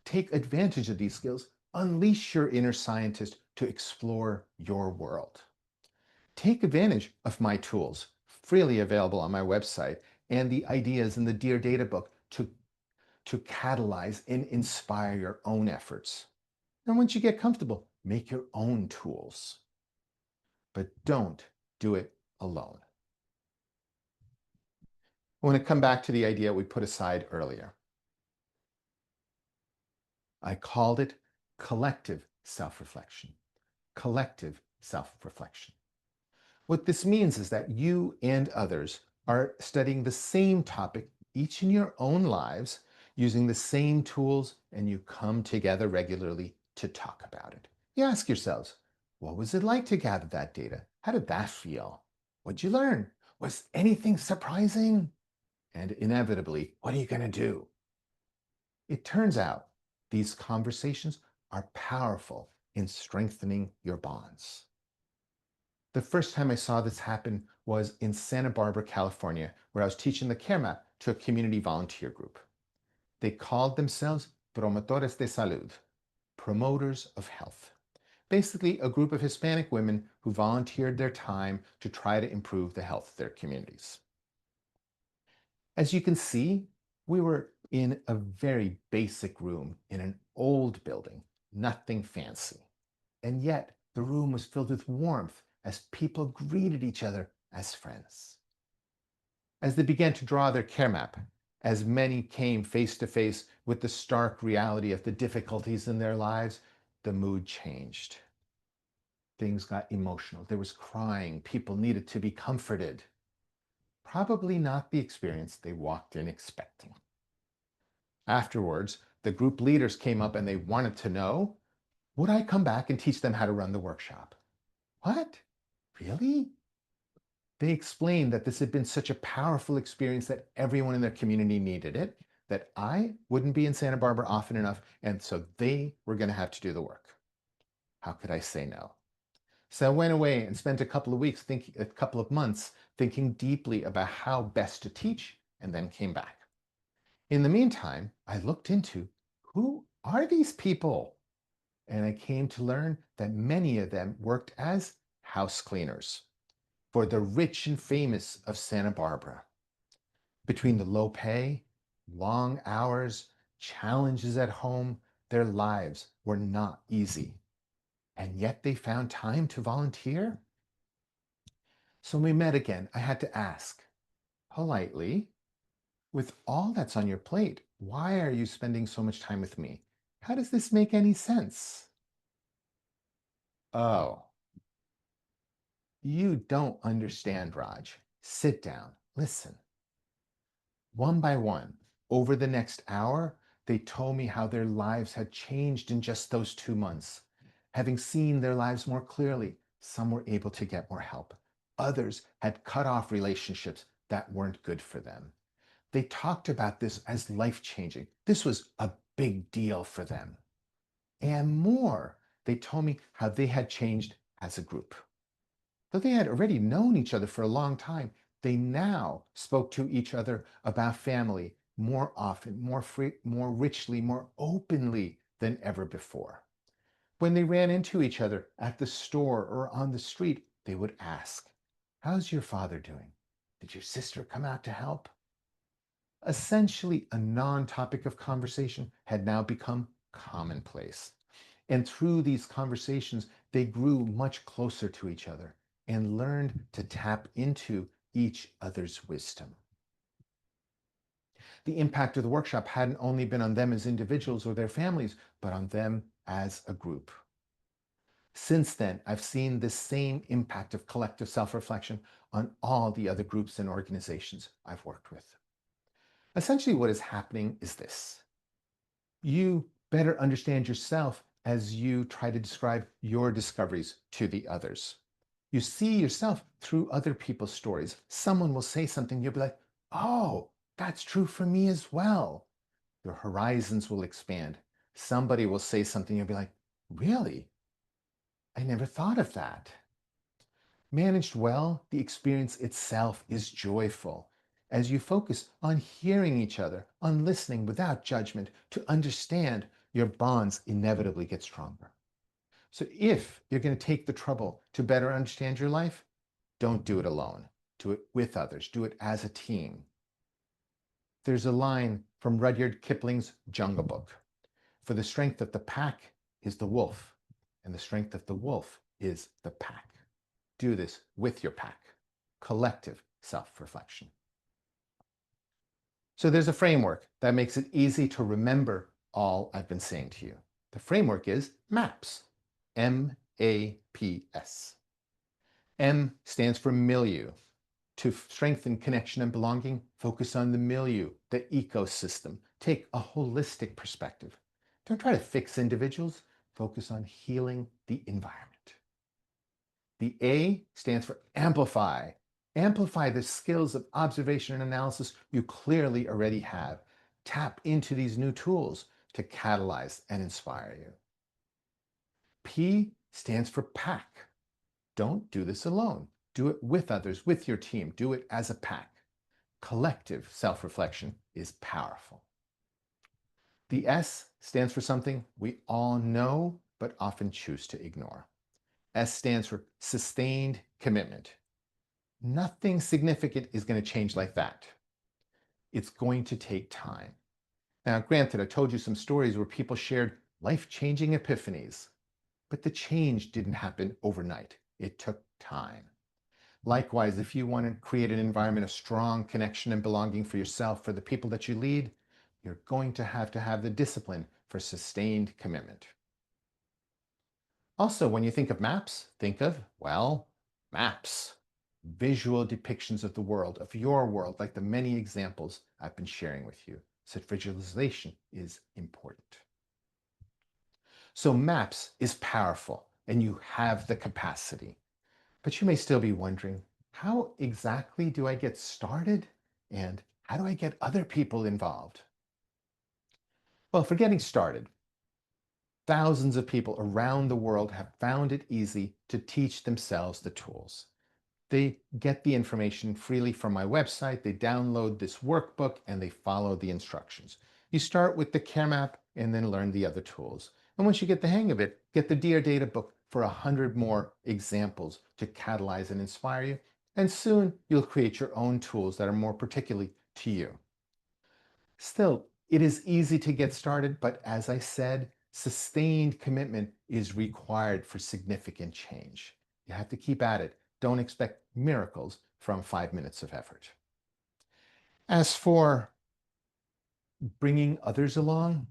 Take advantage of these skills. Unleash your inner scientist to explore your world. Take advantage of my tools, freely available on my website, and the ideas in the Dear Data book to catalyze and inspire your own efforts. And once you get comfortable, make your own tools. But don't do it alone. I want to come back to the idea we put aside earlier. I called it collective self-reflection. Collective self-reflection. What this means is that you and others are studying the same topic, each in your own lives, using the same tools, and you come together regularly to talk about it. You ask yourselves, what was it like to gather that data? How did that feel? What'd you learn? Was anything surprising? And inevitably, what are you going to do? It turns out these conversations are powerful in strengthening your bonds. The first time I saw this happen was in Santa Barbara, California, where I was teaching the care map to a community volunteer group. They called themselves Promotores de Salud, promoters of health. Basically, a group of Hispanic women who volunteered their time to try to improve the health of their communities. As you can see, we were in a very basic room in an old building, nothing fancy. And yet the room was filled with warmth as people greeted each other as friends. As they began to draw their care map, as many came face to face with the stark reality of the difficulties in their lives, the mood changed. Things got emotional. There was crying. People needed to be comforted. Probably not the experience they walked in expecting. Afterwards, the group leaders came up and they wanted to know, would I come back and teach them how to run the workshop? What? Really? They explained that this had been such a powerful experience that everyone in their community needed it, that I wouldn't be in Santa Barbara often enough, and so they were going to have to do the work. How could I say no? So I went away and spent a couple of months thinking deeply about how best to teach, and then came back. In the meantime, I looked into who are these people? And I came to learn that many of them worked as house cleaners for the rich and famous of Santa Barbara. Between the low pay, long hours, challenges at home, their lives were not easy. And yet they found time to volunteer. So when we met again, I had to ask politely, with all that's on your plate, why are you spending so much time with me? How does this make any sense? Oh, you don't understand, Raj. Sit down, listen. One by one, over the next hour, they told me how their lives had changed in just those 2 months. Having seen their lives more clearly, some were able to get more help. Others had cut off relationships that weren't good for them. They talked about this as life-changing. This was a big deal for them. And more, they told me how they had changed as a group. Though they had already known each other for a long time, they now spoke to each other about family more often, more free, more richly, more openly than ever before. When they ran into each other at the store or on the street, they would ask, how's your father doing? Did your sister come out to help? Essentially, a non-topic of conversation had now become commonplace. And through these conversations, they grew much closer to each other and learned to tap into each other's wisdom. The impact of the workshop hadn't only been on them as individuals or their families, but on them as a group. Since then, I've seen the same impact of collective self-reflection on all the other groups and organizations I've worked with. Essentially, what is happening is this. You better understand yourself as you try to describe your discoveries to the others. You see yourself through other people's stories. Someone will say something, you'll be like, oh, that's true for me as well. Your horizons will expand. Somebody will say something, you'll be like, really? I never thought of that. Managed well, the experience itself is joyful as you focus on hearing each other, on listening without judgment to understand, your bonds inevitably get stronger. So if you're going to take the trouble to better understand your life, don't do it alone. Do it with others. Do it as a team. There's a line from Rudyard Kipling's Jungle Book. For the strength of the pack is the wolf, and the strength of the wolf is the pack. Do this with your pack. Collective self-reflection. So there's a framework that makes it easy to remember all I've been saying to you. The framework is MAPS. M-A-P-S. M stands for milieu. To strengthen connection and belonging, focus on the milieu, the ecosystem. Take a holistic perspective. Don't try to fix individuals. Focus on healing the environment. The A stands for amplify. Amplify the skills of observation and analysis you clearly already have. Tap into these new tools to catalyze and inspire you. P stands for pack. Don't do this alone. Do it with others, with your team. Do it as a pack. Collective self-reflection is powerful. The S stands for something we all know but often choose to ignore. S stands for sustained commitment. Nothing significant is going to change like that. It's going to take time. Now, granted, I told you some stories where people shared life-changing epiphanies, but the change didn't happen overnight. It took time. Likewise, if you want to create an environment of strong connection and belonging for yourself, for the people that you lead, you're going to have the discipline for sustained commitment. Also, when you think of maps, think of, well, maps. Visual depictions of the world, of your world, like the many examples I've been sharing with you. So visualization is important. So maps is powerful and you have the capacity. But you may still be wondering, how exactly do I get started? And how do I get other people involved? Well, for getting started, thousands of people around the world have found it easy to teach themselves the tools. They get the information freely from my website, they download this workbook, and they follow the instructions. You start with the care map and then learn the other tools. And once you get the hang of it, get the Dear Data book for 100 more examples to catalyze and inspire you. And soon you'll create your own tools that are more particularly to you. Still, it is easy to get started, but as I said, sustained commitment is required for significant change. You have to keep at it. Don't expect miracles from 5 minutes of effort. As for bringing others along,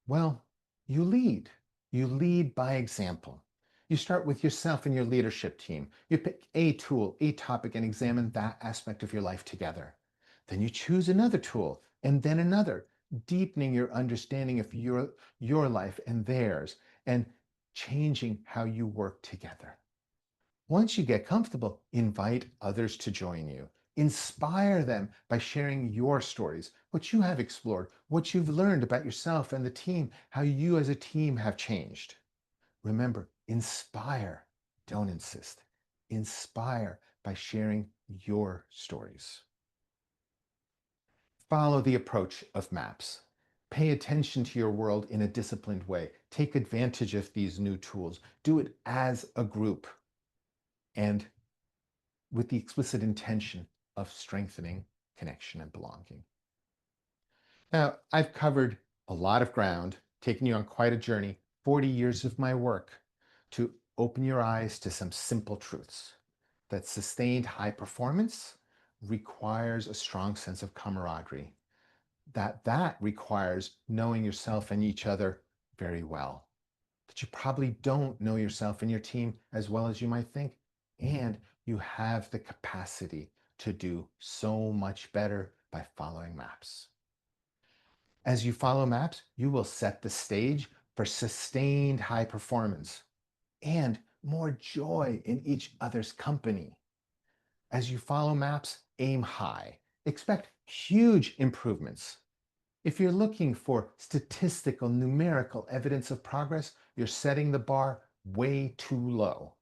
well, you lead. You lead by example. You start with yourself and your leadership team. You pick a tool, a topic, and examine that aspect of your life together. Then you choose another tool and then another, deepening your understanding of your life and theirs and changing how you work together. Once you get comfortable, invite others to join you. Inspire them by sharing your stories, what you have explored, what you've learned about yourself and the team, how you as a team have changed. Remember, inspire, don't insist. Inspire by sharing your stories. Follow the approach of MAPS. Pay attention to your world in a disciplined way. Take advantage of these new tools. Do it as a group and with the explicit intention of strengthening connection and belonging. Now, I've covered a lot of ground, taken you on quite a journey, 40 years of my work to open your eyes to some simple truths. That sustained high performance requires a strong sense of camaraderie. That requires knowing yourself and each other very well. that you probably don't know yourself and your team as well as you might think. And you have the capacity to do so much better by following maps. As you follow maps, you will set the stage for sustained high performance and more joy in each other's company. As you follow maps, aim high. Expect huge improvements. If you're looking for statistical, numerical evidence of progress, you're setting the bar way too low.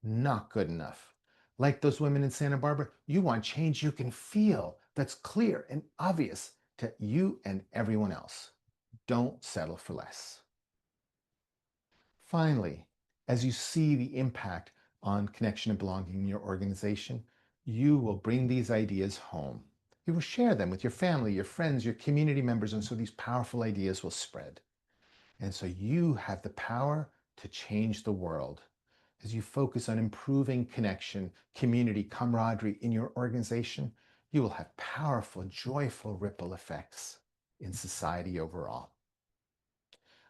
Not good enough. Like those women in Santa Barbara, you want change you can feel, that's clear and obvious to you and everyone else. Don't settle for less. Finally, as you see the impact on connection and belonging in your organization, you will bring these ideas home. You will share them with your family, your friends, your community members, and so these powerful ideas will spread. And so you have the power to change the world. As you focus on improving connection, community, camaraderie in your organization, you will have powerful, joyful ripple effects in society overall.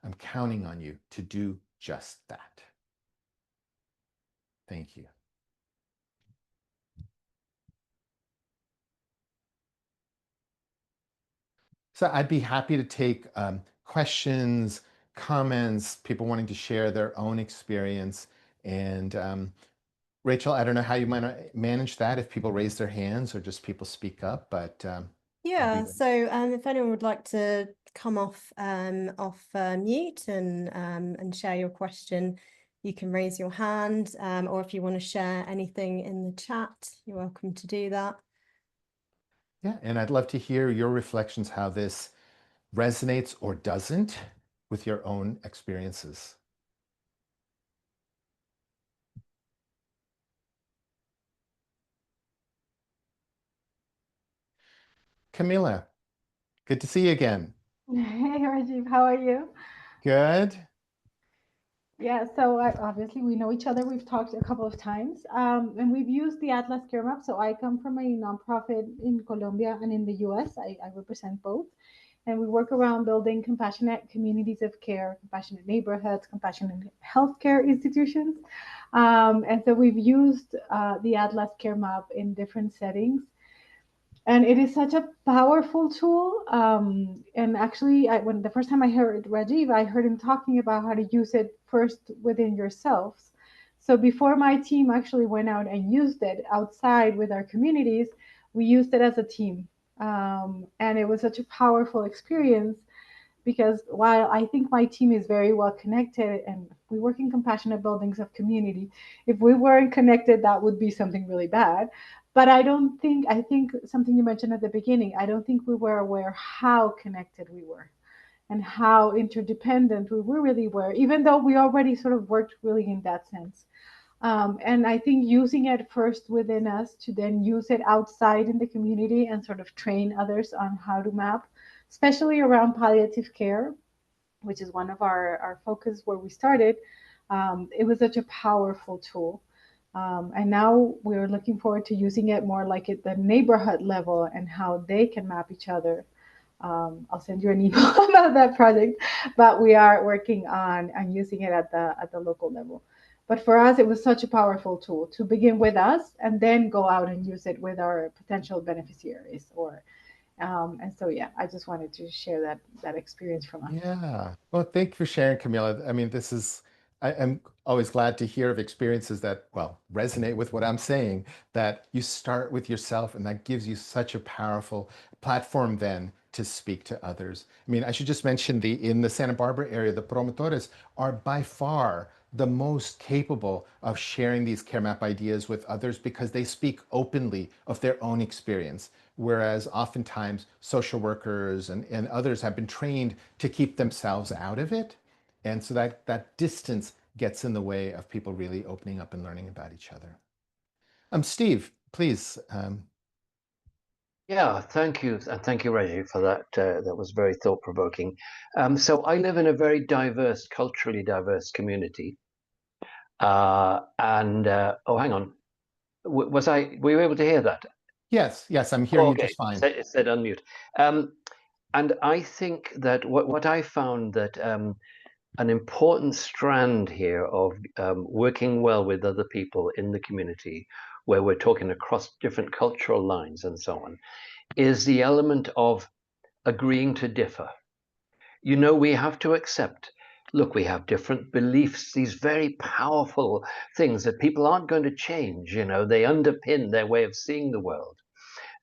I'm counting on you to do just that. Thank you. So I'd be happy to take questions, comments, people wanting to share their own experience. And Rachel, I don't know how you might manage that, if people raise their hands or just people speak up, but I'd be Yeah, so if anyone would like to come off mute and share your question, you can raise your hand, or if you want to share anything in the chat, you're welcome to do that. yeah, and I'd love to hear your reflections, how this resonates or doesn't with your own experiences. Camila, good to see you again. Hey, Rajiv, how are you? Good. Yeah, so obviously we know each other. We've talked a couple of times, and we've used the Atlas Care Map. So I come from a nonprofit in Colombia and in the US. I represent both, and we work around building compassionate communities of care, compassionate neighborhoods, compassionate healthcare institutions. And so we've used the Atlas Care Map in different settings, and it is such a powerful tool. And actually, when the first time I heard Rajiv, I heard him talking about how to use it first within yourselves. So before my team actually went out and used it outside with our communities, we used it as a team. And it was such a powerful experience, because while I think my team is very well connected and we work in compassionate buildings of community, if we weren't connected, that would be something really bad. But I think something you mentioned at the beginning, I don't think we were aware how connected we were and how interdependent we really were, even though we already sort of worked really in that sense. And I think using it first within us to then use it outside in the community and sort of train others on how to map, especially around palliative care, which is one of our focus where we started. It was such a powerful tool. And now we're looking forward to using it more like at the neighborhood level and how they can map each other. I'll send you an email about that project, but we are working on using it at the local level. But for us, it was such a powerful tool to begin with us and then go out and use it with our potential beneficiaries. And so, yeah, I just wanted to share that experience from us. Yeah. Well, thank you for sharing, Camila. I mean, I'm always glad to hear of experiences that, well, resonate with what I'm saying, that you start with yourself, and that gives you such a powerful platform then to speak to others. I mean, I should just mention in the Santa Barbara area, the promotores are by far the most capable of sharing these care map ideas with others because they speak openly of their own experience. Whereas oftentimes social workers and others have been trained to keep themselves out of it. And so that distance gets in the way of people really opening up and learning about each other. Steve, please. Yeah, thank you, and thank you, Reggie, for that. That was very thought-provoking. So I live in a very diverse, culturally diverse community, and oh, hang on, were you able to hear that? Yes, yes, I'm hearing Oh, you okay, just fine. it said unmute. And I think that what I found that an important strand here of working well with other people in the community, where we're talking across different cultural lines and so on, is the element of agreeing to differ. You know, we have to accept, look, we have different beliefs, these very powerful things that people aren't going to change. You know, they underpin their way of seeing the world.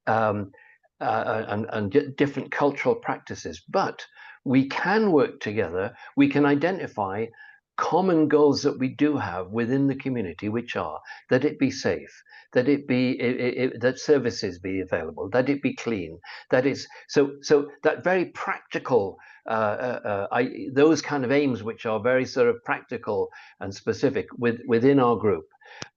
Um, and different cultural practices. But we can work together. We can identify common goals that we do have within the community, which are that it be safe, that that services be available, that it be clean, that is so that very practical. Those kind of aims, which are very sort of practical and specific within our group,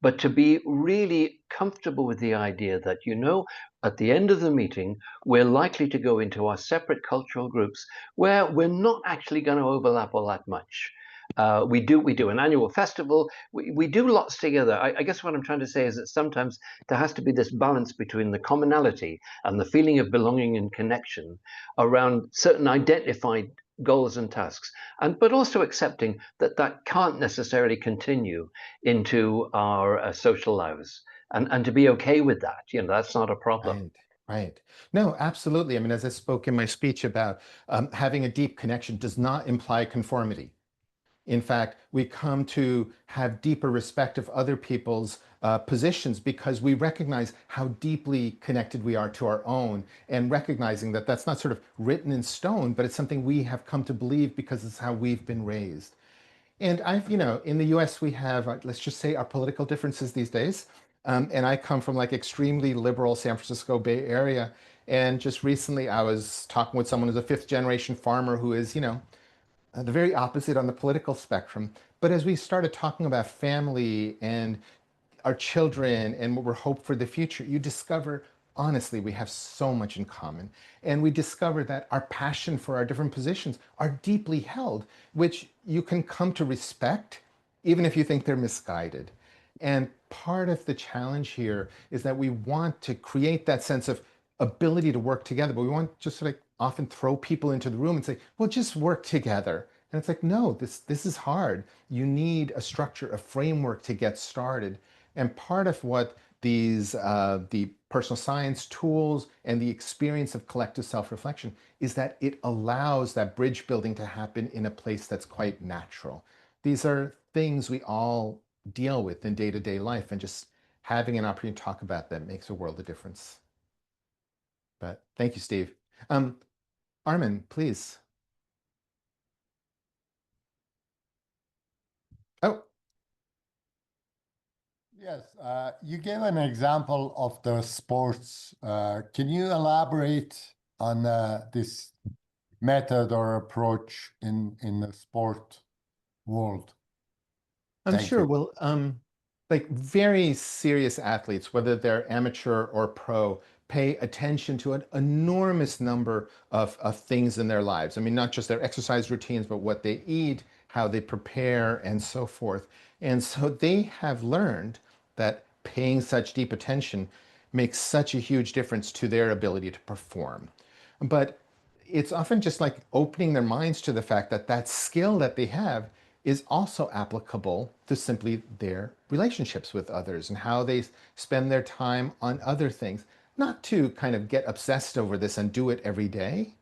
but to be really comfortable with the idea that, you know, at the end of the meeting, we're likely to go into our separate cultural groups where we're not actually going to overlap all that much. We do an annual festival. We do lots together. I guess what I'm trying to say is that sometimes there has to be this balance between the commonality and the feeling of belonging and connection around certain identified goals and tasks, but also accepting that that can't necessarily continue into our social lives, and to be okay with that. You know, that's not a problem. Right, right. No, absolutely. I mean, as I spoke in my speech about having a deep connection does not imply conformity. In fact, we come to have deeper respect of other people's positions because we recognize how deeply connected we are to our own, and recognizing that that's not sort of written in stone, but it's something we have come to believe because it's how we've been raised. And in the US, we have, let's just say, our political differences these days. And I come from like extremely liberal San Francisco Bay Area. And just recently, I was talking with someone who's a fifth generation farmer who is, the very opposite on the political spectrum. But as we started talking about family and our children and what we're hope for the future, you discover, honestly, we have so much in common. And we discover that our passion for our different positions are deeply held, which you can come to respect, even if you think they're misguided. And part of the challenge here is that we want to create that sense of ability to work together, but we want just to like often throw people into the room and say, well, just work together. And it's like, no, this is hard. You need a structure, a framework to get started. And part of what the personal science tools and the experience of collective self-reflection is that it allows that bridge building to happen in a place that's quite natural. These are things we all deal with in day-to-day life, and just having an opportunity to talk about them makes a world of difference. But thank you, Steve. Armin, please. Oh, Yes, you gave an example of the sports. Can you elaborate on this method or approach in the sport world? I'm Thank sure. you. Well, like very serious athletes, whether they're amateur or pro, pay attention to an enormous number of things in their lives. I mean, not just their exercise routines, but what they eat, how they prepare, and so forth. And so they have learned that paying such deep attention makes such a huge difference to their ability to perform. But it's often just like opening their minds to the fact that that skill that they have is also applicable to simply their relationships with others and how they spend their time on other things. Not to kind of get obsessed over this and do it every day,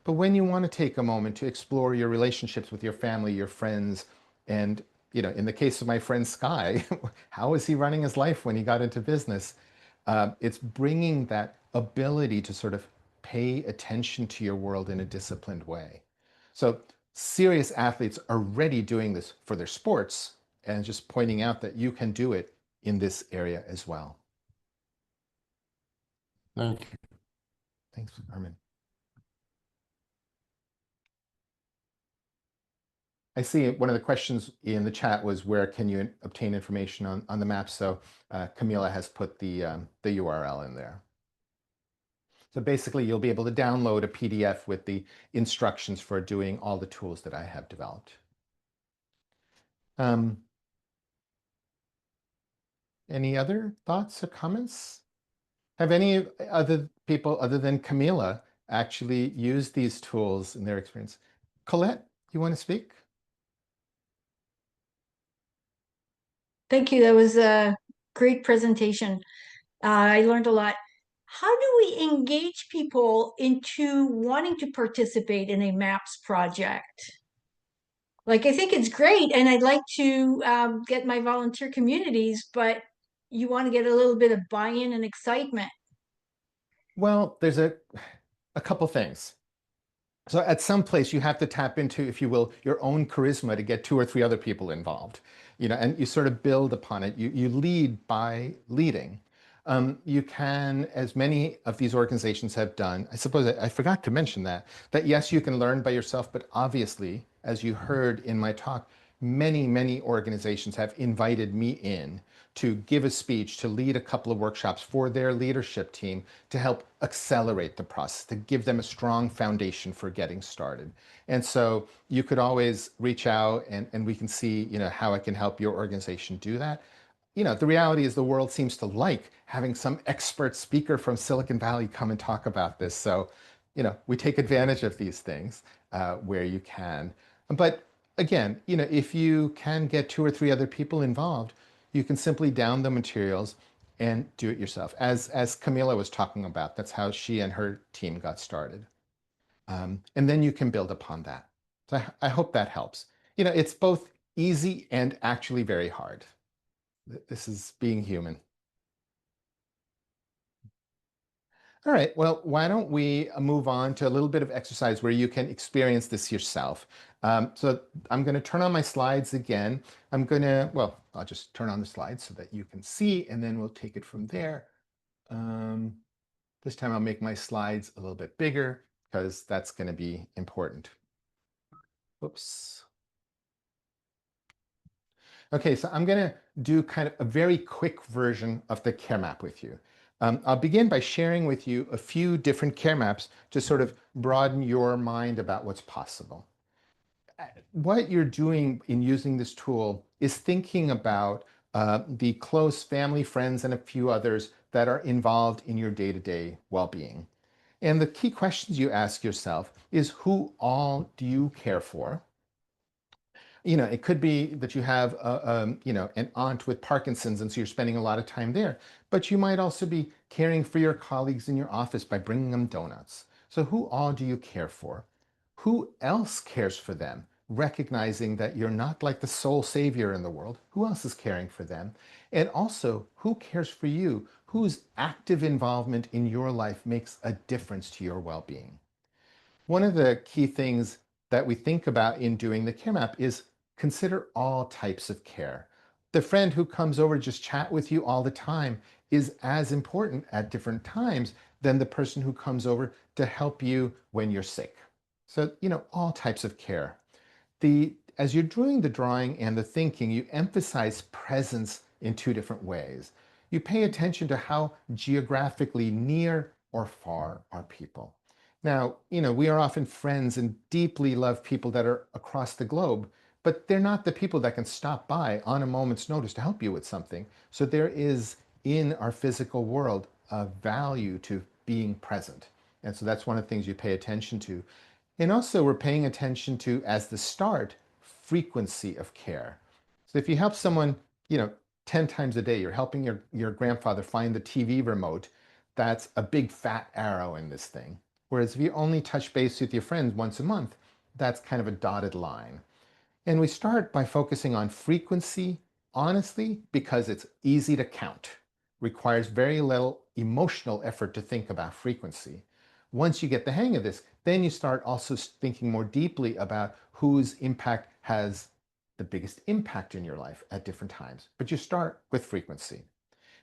but when you want to take a moment to explore your relationships with your family, your friends, and in the case of my friend Sky, how is he running his life when he got into business? It's bringing that ability to sort of pay attention to your world in a disciplined way. So serious athletes are already doing this for their sports, and just pointing out that you can do it in this area as well. Thank you. Thanks, Armin. I see one of the questions in the chat was where can you obtain information on the map? So Camila has put the URL in there. So basically, you'll be able to download a PDF with the instructions for doing all the tools that I have developed. Any other thoughts or comments? Have any other people other than Camila actually used these tools in their experience? Colette, you want to speak? Thank you. That was a great presentation. I learned a lot. How do we engage people into wanting to participate in a MAPS project? Like, I think it's great, and I'd like to get my volunteer communities, but you want to get a little bit of buy-in and excitement. Well, there's a couple things. So at some place you have to tap into, if you will, your own charisma to get two or three other people involved, and you sort of build upon it. You lead by leading. You can, as many of these organizations have done, I suppose I forgot to mention that yes, you can learn by yourself, but obviously, as you heard in my talk, many organizations have invited me in to give a speech, to lead a couple of workshops for their leadership team to help accelerate the process, to give them a strong foundation for getting started. And so you could always reach out and we can see, how I can help your organization do that. The reality is the world seems to like having some expert speaker from Silicon Valley come and talk about this. So, we take advantage of these things where you can. But again, if you can get two or three other people involved, you can simply down the materials and do it yourself. As Camila was talking about, that's how she and her team got started. And then you can build upon that. So I hope that helps. It's both easy and actually very hard. This is being human. All right, well, why don't we move on to a little bit of exercise where you can experience this yourself. So I'm going to turn on my slides again. I'll just turn on the slides so that you can see, and then we'll take it from there. This time I'll make my slides a little bit bigger because that's going to be important. Whoops. Okay, so I'm going to do kind of a very quick version of the care map with you. I'll begin by sharing with you a few different care maps to sort of broaden your mind about what's possible. What you're doing in using this tool is thinking about the close family, friends, and a few others that are involved in your day-to-day well-being. And the key questions you ask yourself is, who all do you care for? It could be that you have an aunt with Parkinson's, and so you're spending a lot of time there. But you might also be caring for your colleagues in your office by bringing them donuts. So who all do you care for? Who else cares for them? Recognizing that you're not like the sole savior in the world. Who else is caring for them? And also, who cares for you? Whose active involvement in your life makes a difference to your well-being? One of the key things that we think about in doing the care map is consider all types of care. The friend who comes over to just chat with you all the time is as important at different times than the person who comes over to help you when you're sick. So, all types of care. As you're doing the drawing and the thinking, you emphasize presence in two different ways. You pay attention to how geographically near or far are people. Now, we are often friends and deeply love people that are across the globe, but they're not the people that can stop by on a moment's notice to help you with something. So there is, in our physical world, a value to being present. And so that's one of the things you pay attention to. And also we're paying attention to, as the start, frequency of care. So if you help someone, 10 times a day, you're helping your grandfather find the TV remote, that's a big fat arrow in this thing. Whereas if you only touch base with your friends once a month, that's kind of a dotted line. And we start by focusing on frequency, honestly, because it's easy to count. Requires very little emotional effort to think about frequency. Once you get the hang of this, then you start also thinking more deeply about whose impact has the biggest impact in your life at different times. But you start with frequency.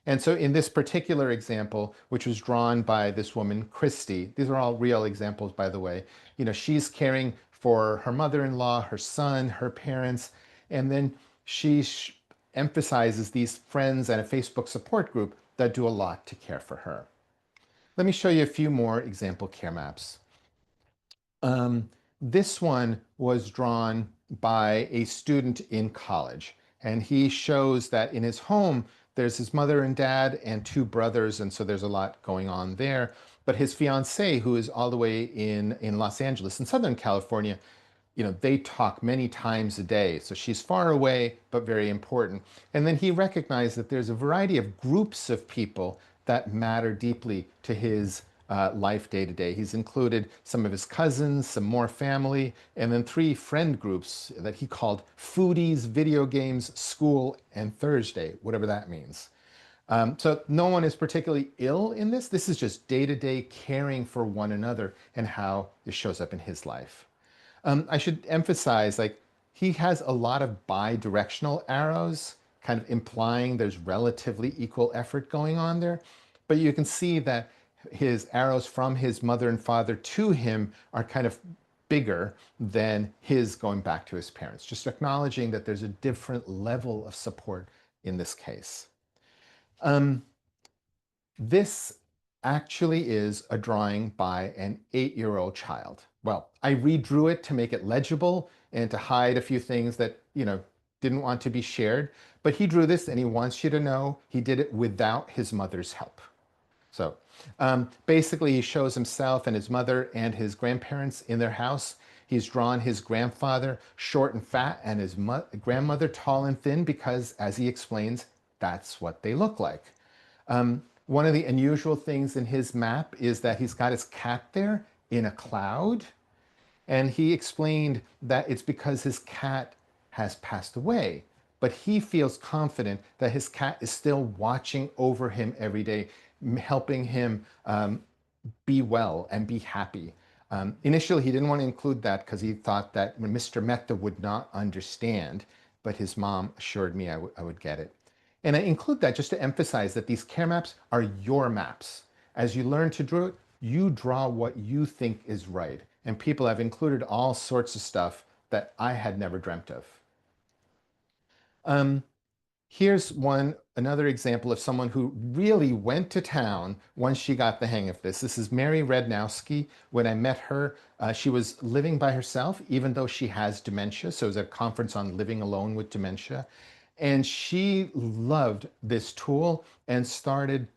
And so in this particular example, which was drawn by this woman, Christy, these are all real examples, by the way, she's caring for her mother-in-law, her son, her parents, and then she emphasizes these friends and a Facebook support group that do a lot to care for her. Let me show you a few more example care maps. This one was drawn by a student in college, and he shows that in his home, there's his mother and dad and two brothers, and so there's a lot going on there. But his fiancée, who is all the way in Los Angeles, in Southern California, they talk many times a day. So she's far away, but very important. And then he recognized that there's a variety of groups of people that matter deeply to his life day to day. He's included some of his cousins, some more family, and then 3 friend groups that he called foodies, video games, school, and Thursday, whatever that means. So no one is particularly ill in this. This is just day to day caring for one another and how this shows up in his life. I should emphasize, like, he has a lot of bi-directional arrows, kind of implying there's relatively equal effort going on there. But you can see that his arrows from his mother and father to him are kind of bigger than his going back to his parents, just acknowledging that there's a different level of support in this case. This actually is a drawing by an 8-year-old child. Well, I redrew it to make it legible and to hide a few things that, didn't want to be shared. But he drew this and he wants you to know he did it without his mother's help. So basically, he shows himself and his mother and his grandparents in their house. He's drawn his grandfather short and fat and his grandmother tall and thin because, as he explains, that's what they look like. One of the unusual things in his map is that he's got his cat there in a cloud. And he explained that it's because his cat has passed away. But he feels confident that his cat is still watching over him every day, helping him be well and be happy. Initially, he didn't want to include that because he thought that Mr. Mehta would not understand, but his mom assured me I would get it. And I include that just to emphasize that these care maps are your maps. As you learn to draw it, you draw what you think is right. And people have included all sorts of stuff that I had never dreamt of. Here's another example of someone who really went to town once she got the hang of this. This is Mary Rednowski. When I met her, she was living by herself, even though she has dementia. So it was a conference on living alone with dementia. And she loved this tool and started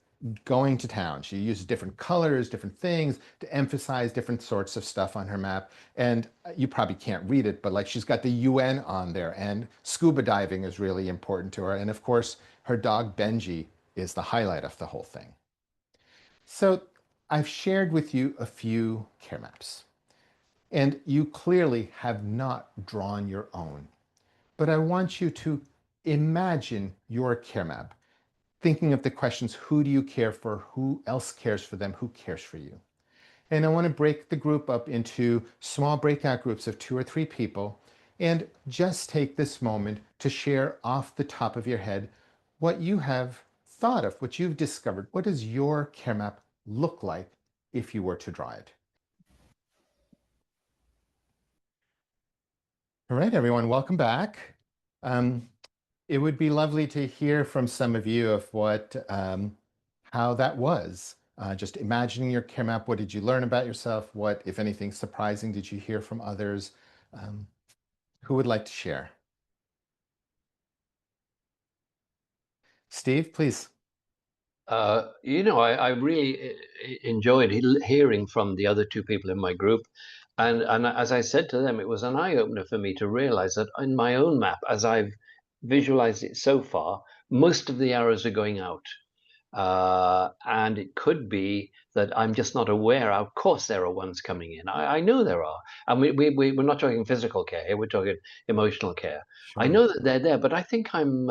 going to town. She used different colors, different things to emphasize different sorts of stuff on her map. And you probably can't read it, but like she's got the UN on there, and scuba diving is really important to her. And of course, her dog Benji is the highlight of the whole thing. So I've shared with you a few care maps, and you clearly have not drawn your own. But I want you to imagine your care map, thinking of the questions, who do you care for? Who else cares for them? Who cares for you? And I want to break the group up into small breakout groups of 2 or 3 people and just take this moment to share off the top of your head what you have thought of, what you've discovered. What does your care map look like if you were to draw it? All right, everyone, welcome back. It would be lovely to hear from some of you of how that was. Just imagining your care map. What did you learn about yourself? What, if anything, surprising did you hear from others? Who would like to share? Steve, please. I really enjoyed hearing from the other 2 people in my group. And as I said to them, it was an eye-opener for me to realize that in my own map, as I've visualized it so far, most of the arrows are going out. And it could be that I'm just not aware. Of course, there are ones coming in. I know there are. And we're not talking physical care here. We're talking emotional care. Sure. I know that they're there, but I think I'm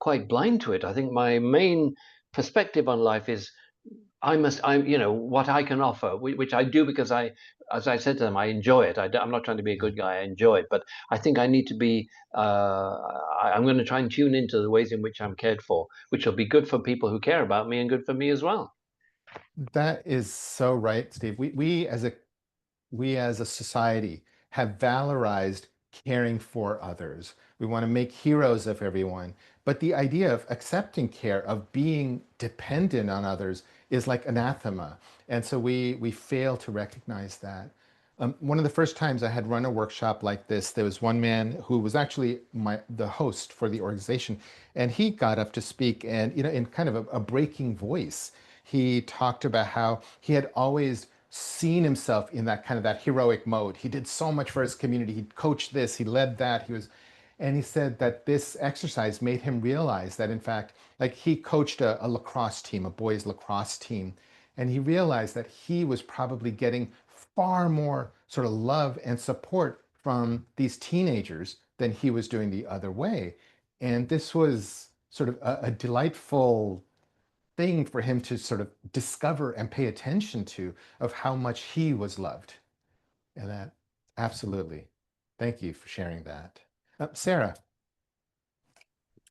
quite blind to it. I think my main perspective on life is what I can offer, which I do because as I said to them, I enjoy it. I'm not trying to be a good guy. I enjoy it, but I think I need to be. I'm going to try and tune into the ways in which I'm cared for, which will be good for people who care about me and good for me as well. That is so right, Steve. We as a society have valorized caring for others. We want to make heroes of everyone. But the idea of accepting care, of being dependent on others, is like anathema. And so we fail to recognize that. One of the first times I had run a workshop like this, there was one man who was actually the host for the organization, and he got up to speak, and in kind of a breaking voice, he talked about how he had always seen himself in that kind of that heroic mode. He did so much for his community. He coached this, he led that, and he said that this exercise made him realize that, in fact, like he coached a lacrosse team, a boys lacrosse team, and he realized that he was probably getting far more sort of love and support from these teenagers than he was doing the other way. And this was sort of a delightful thing for him to sort of discover and pay attention to, of how much he was loved. And that, absolutely. Thank you for sharing that. Sarah.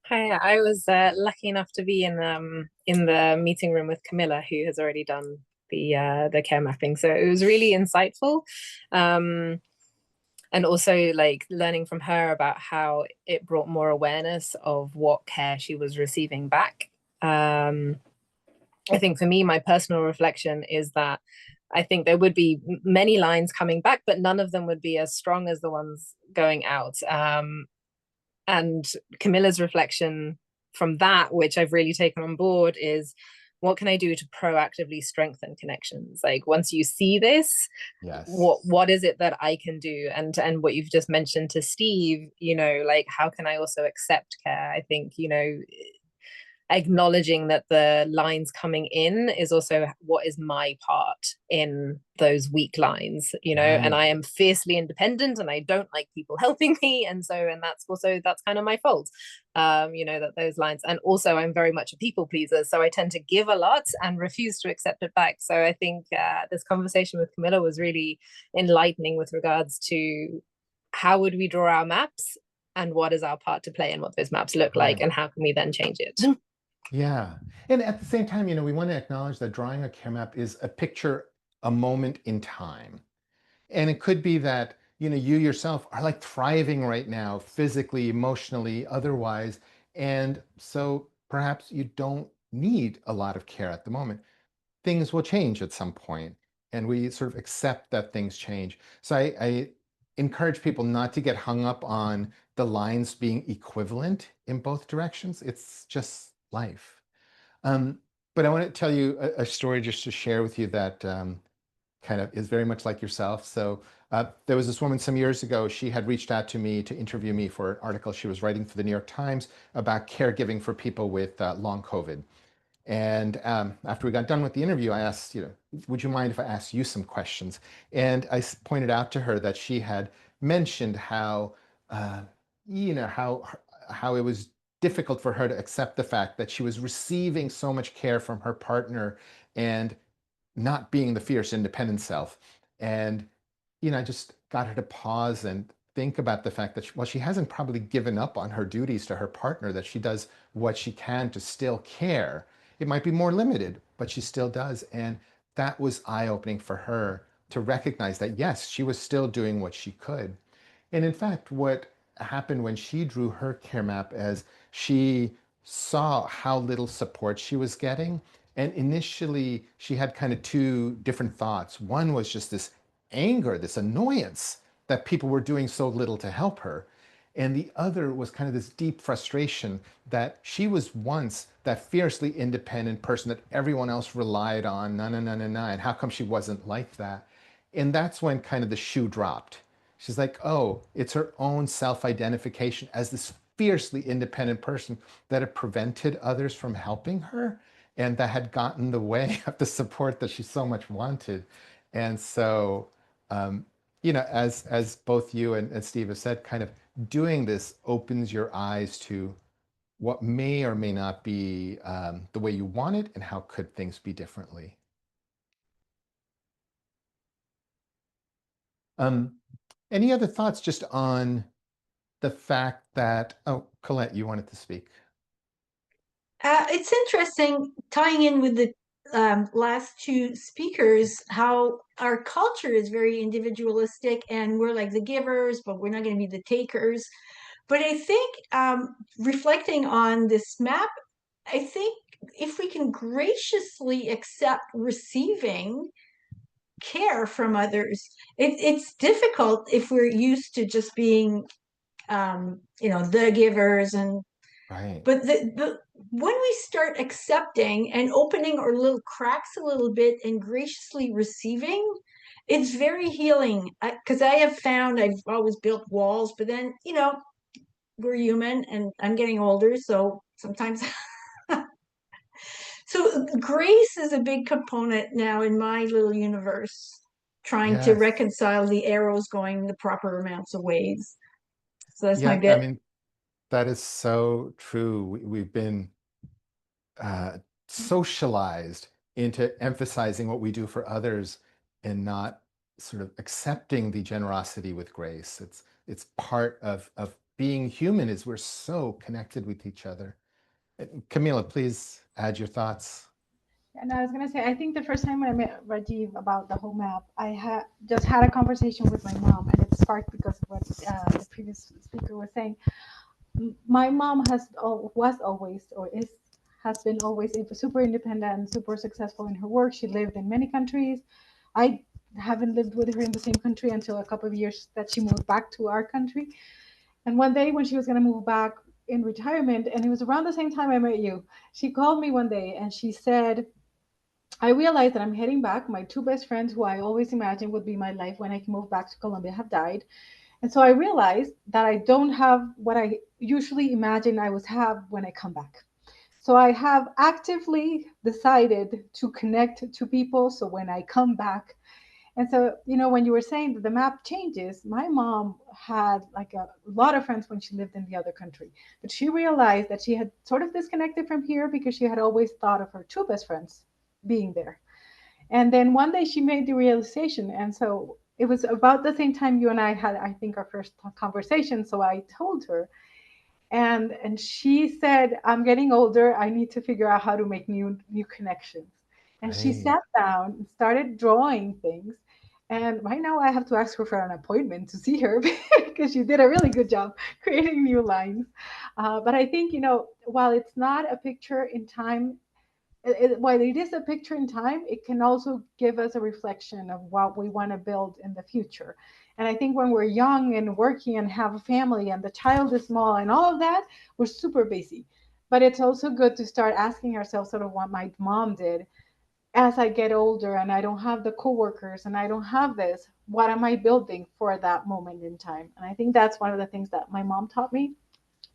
Hi, I was lucky enough to be in the meeting room with Camilla, who has already done the care mapping. So it was really insightful. And also like learning from her about how it brought more awareness of what care she was receiving back. I think for me, my personal reflection is that I think there would be many lines coming back, but none of them would be as strong as the ones going out. And Camilla's reflection from that, which I've really taken on board, is what can I do to proactively strengthen connections? Like once you see this, yes, what is it that I can do? And what you've just mentioned to Steve, you know, like how can I also accept care? I think, you know, acknowledging that the lines coming in is also what is my part in those weak lines, you know, right. And I am fiercely independent and I don't like people helping me, and that's kind of my fault, you know, that those lines. And also I'm very much a people pleaser, so I tend to give a lot and refuse to accept it back. So I think this conversation with Camilla was really enlightening with regards to how would we draw our maps and what is our part to play in what those maps look like, and how can we then change it. Yeah. And at the same time, you know, we want to acknowledge that drawing a care map is a picture, a moment in time. And it could be that, you know, you yourself are like thriving right now, physically, emotionally, otherwise. And so perhaps you don't need a lot of care at the moment. Things will change at some point, and we sort of accept that things change. So I encourage people not to get hung up on the lines being equivalent in both directions. It's just life. But I want to tell you a story just to share with you that kind of is very much like yourself. So there was this woman some years ago. She had reached out to me to interview me for an article she was writing for the New York Times about caregiving for people with long COVID. And after we got done with the interview, I asked, you know, would you mind if I asked you some questions? And I pointed out to her that she had mentioned how, you know, how it was difficult for her to accept the fact that she was receiving so much care from her partner and not being the fierce independent self. And, you know, I just got her to pause and think about the fact that, well, she hasn't probably given up on her duties to her partner, that she does what she can to still care. It might be more limited, but she still does. And that was eye-opening for her to recognize that, yes, she was still doing what she could. And in fact, what happened when she drew her care map, as she saw how little support she was getting, and initially she had kind of two different thoughts. One was just this anger, this annoyance that people were doing so little to help her. And the other was kind of this deep frustration that she was once that fiercely independent person that everyone else relied on, and how come she wasn't like that? And that's when kind of the shoe dropped. She's like, oh, it's her own self-identification as this fiercely independent person that had prevented others from helping her, and that had gotten in the way of the support that she so much wanted. And so, you know, as both you and Steve have said, kind of doing this opens your eyes to what may or may not be the way you want it, and how could things be differently. Any other thoughts just on the fact that, oh, Colette, you wanted to speak. It's interesting tying in with the last two speakers, how our culture is very individualistic and we're like the givers, but we're not going to be the takers. But I think reflecting on this map, I think if we can graciously accept receiving care from others, it's difficult if we're used to just being, you know, the givers and Right. But when we start accepting and opening our little cracks a little bit and graciously receiving, it's very healing. Because I have found I've always built walls, but then, we're human and I'm getting older, so sometimes. So grace is a big component now in my little universe, trying to Yes. reconcile the arrows going the proper amounts of ways. So that's my Yeah, I bit. mean, that is so true. We've been socialized into emphasizing what we do for others and not sort of accepting the generosity with grace. It's part of being human is we're so connected with each other. Camila, please add your thoughts. And I was gonna say, I think the first time when I met Rajiv about the whole map, I had just had a conversation with my mom, and it sparked because of what the previous speaker was saying. My mom was always or is has been always super independent and super successful in her work. She lived in many countries. I haven't lived with her in the same country until a couple of years that she moved back to our country. And one day when she was going to move back in retirement, and it was around the same time I met you, she called me one day and she said, I realized that I'm heading back. My two best friends, who I always imagined would be my life when I moved back to Colombia, have died. And so I realized that I don't have what I usually imagine I would have when I come back. So I have actively decided to connect to people. So when I come back, and so, when you were saying that the map changes, my mom had like a lot of friends when she lived in the other country. But she realized that she had sort of disconnected from here because she had always thought of her two best friends being there. And then one day she made the realization. And so it was about the same time you and I had, I think, our first conversation. So I told her, and she said, I'm getting older. I need to figure out how to make new connections. And she Right. sat down and started drawing things. And right now I have to ask her for an appointment to see her because she did a really good job creating new lines. But I think, while it's not a picture in time, while it is a picture in time, it can also give us a reflection of what we want to build in the future. And I think when we're young and working and have a family and the child is small and all of that, we're super busy. But it's also good to start asking ourselves, sort of what my mom did. As I get older and I don't have the coworkers and I don't have this, what am I building for that moment in time? And I think that's one of the things that my mom taught me.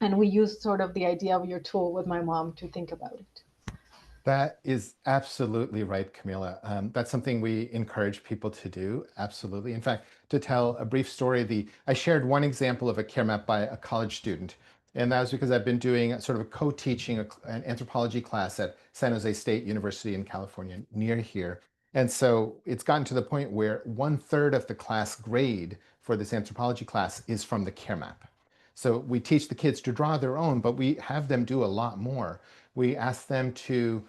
And we use sort of the idea of your tool with my mom to think about it. That is absolutely right, Camila. That's something we encourage people to do. Absolutely. In fact, to tell a brief story, I shared one example of a care map by a college student, and that was because I've been doing sort of a co-teaching an anthropology class at San Jose State University in California, near here. And so it's gotten to the point where 1/3 of the class grade for this anthropology class is from the care map. So we teach the kids to draw their own, but we have them do a lot more. We ask them to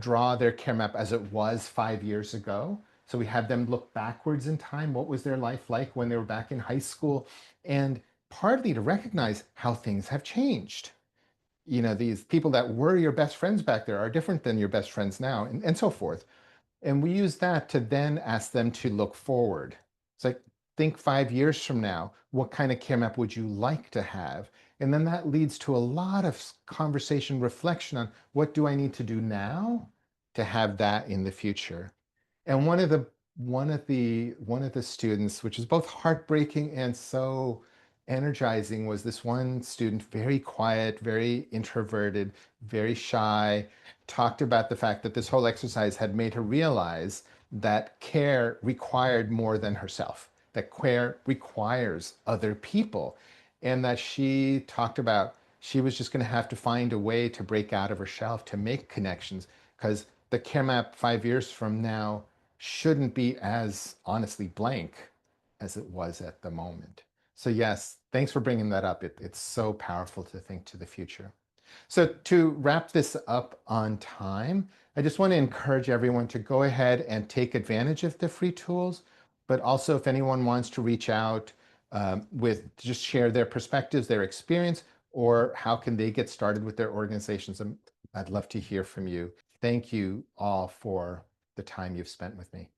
draw their care map as it was 5 years ago. So we have them look backwards in time. What was their life like when they were back in high school? And partly to recognize how things have changed. These people that were your best friends back there are different than your best friends now, and so forth. And we use that to then ask them to look forward. It's like, think 5 years from now, what kind of care map would you like to have? And then that leads to a lot of conversation, reflection on what do I need to do now to have that in the future. And one of the students, which is both heartbreaking and so energizing, was this one student, very quiet, very introverted, very shy, talked about the fact that this whole exercise had made her realize that care required more than herself, that care requires other people, and that she talked about she was just going to have to find a way to break out of her shelf to make connections because the care map 5 years from now shouldn't be as honestly blank as it was at the moment. So yes, thanks for bringing that up. It's so powerful to think to the future. So to wrap this up on time, I just want to encourage everyone to go ahead and take advantage of the free tools, but also if anyone wants to reach out just share their perspectives, their experience, or how can they get started with their organizations, I'd love to hear from you. Thank you all for the time you've spent with me.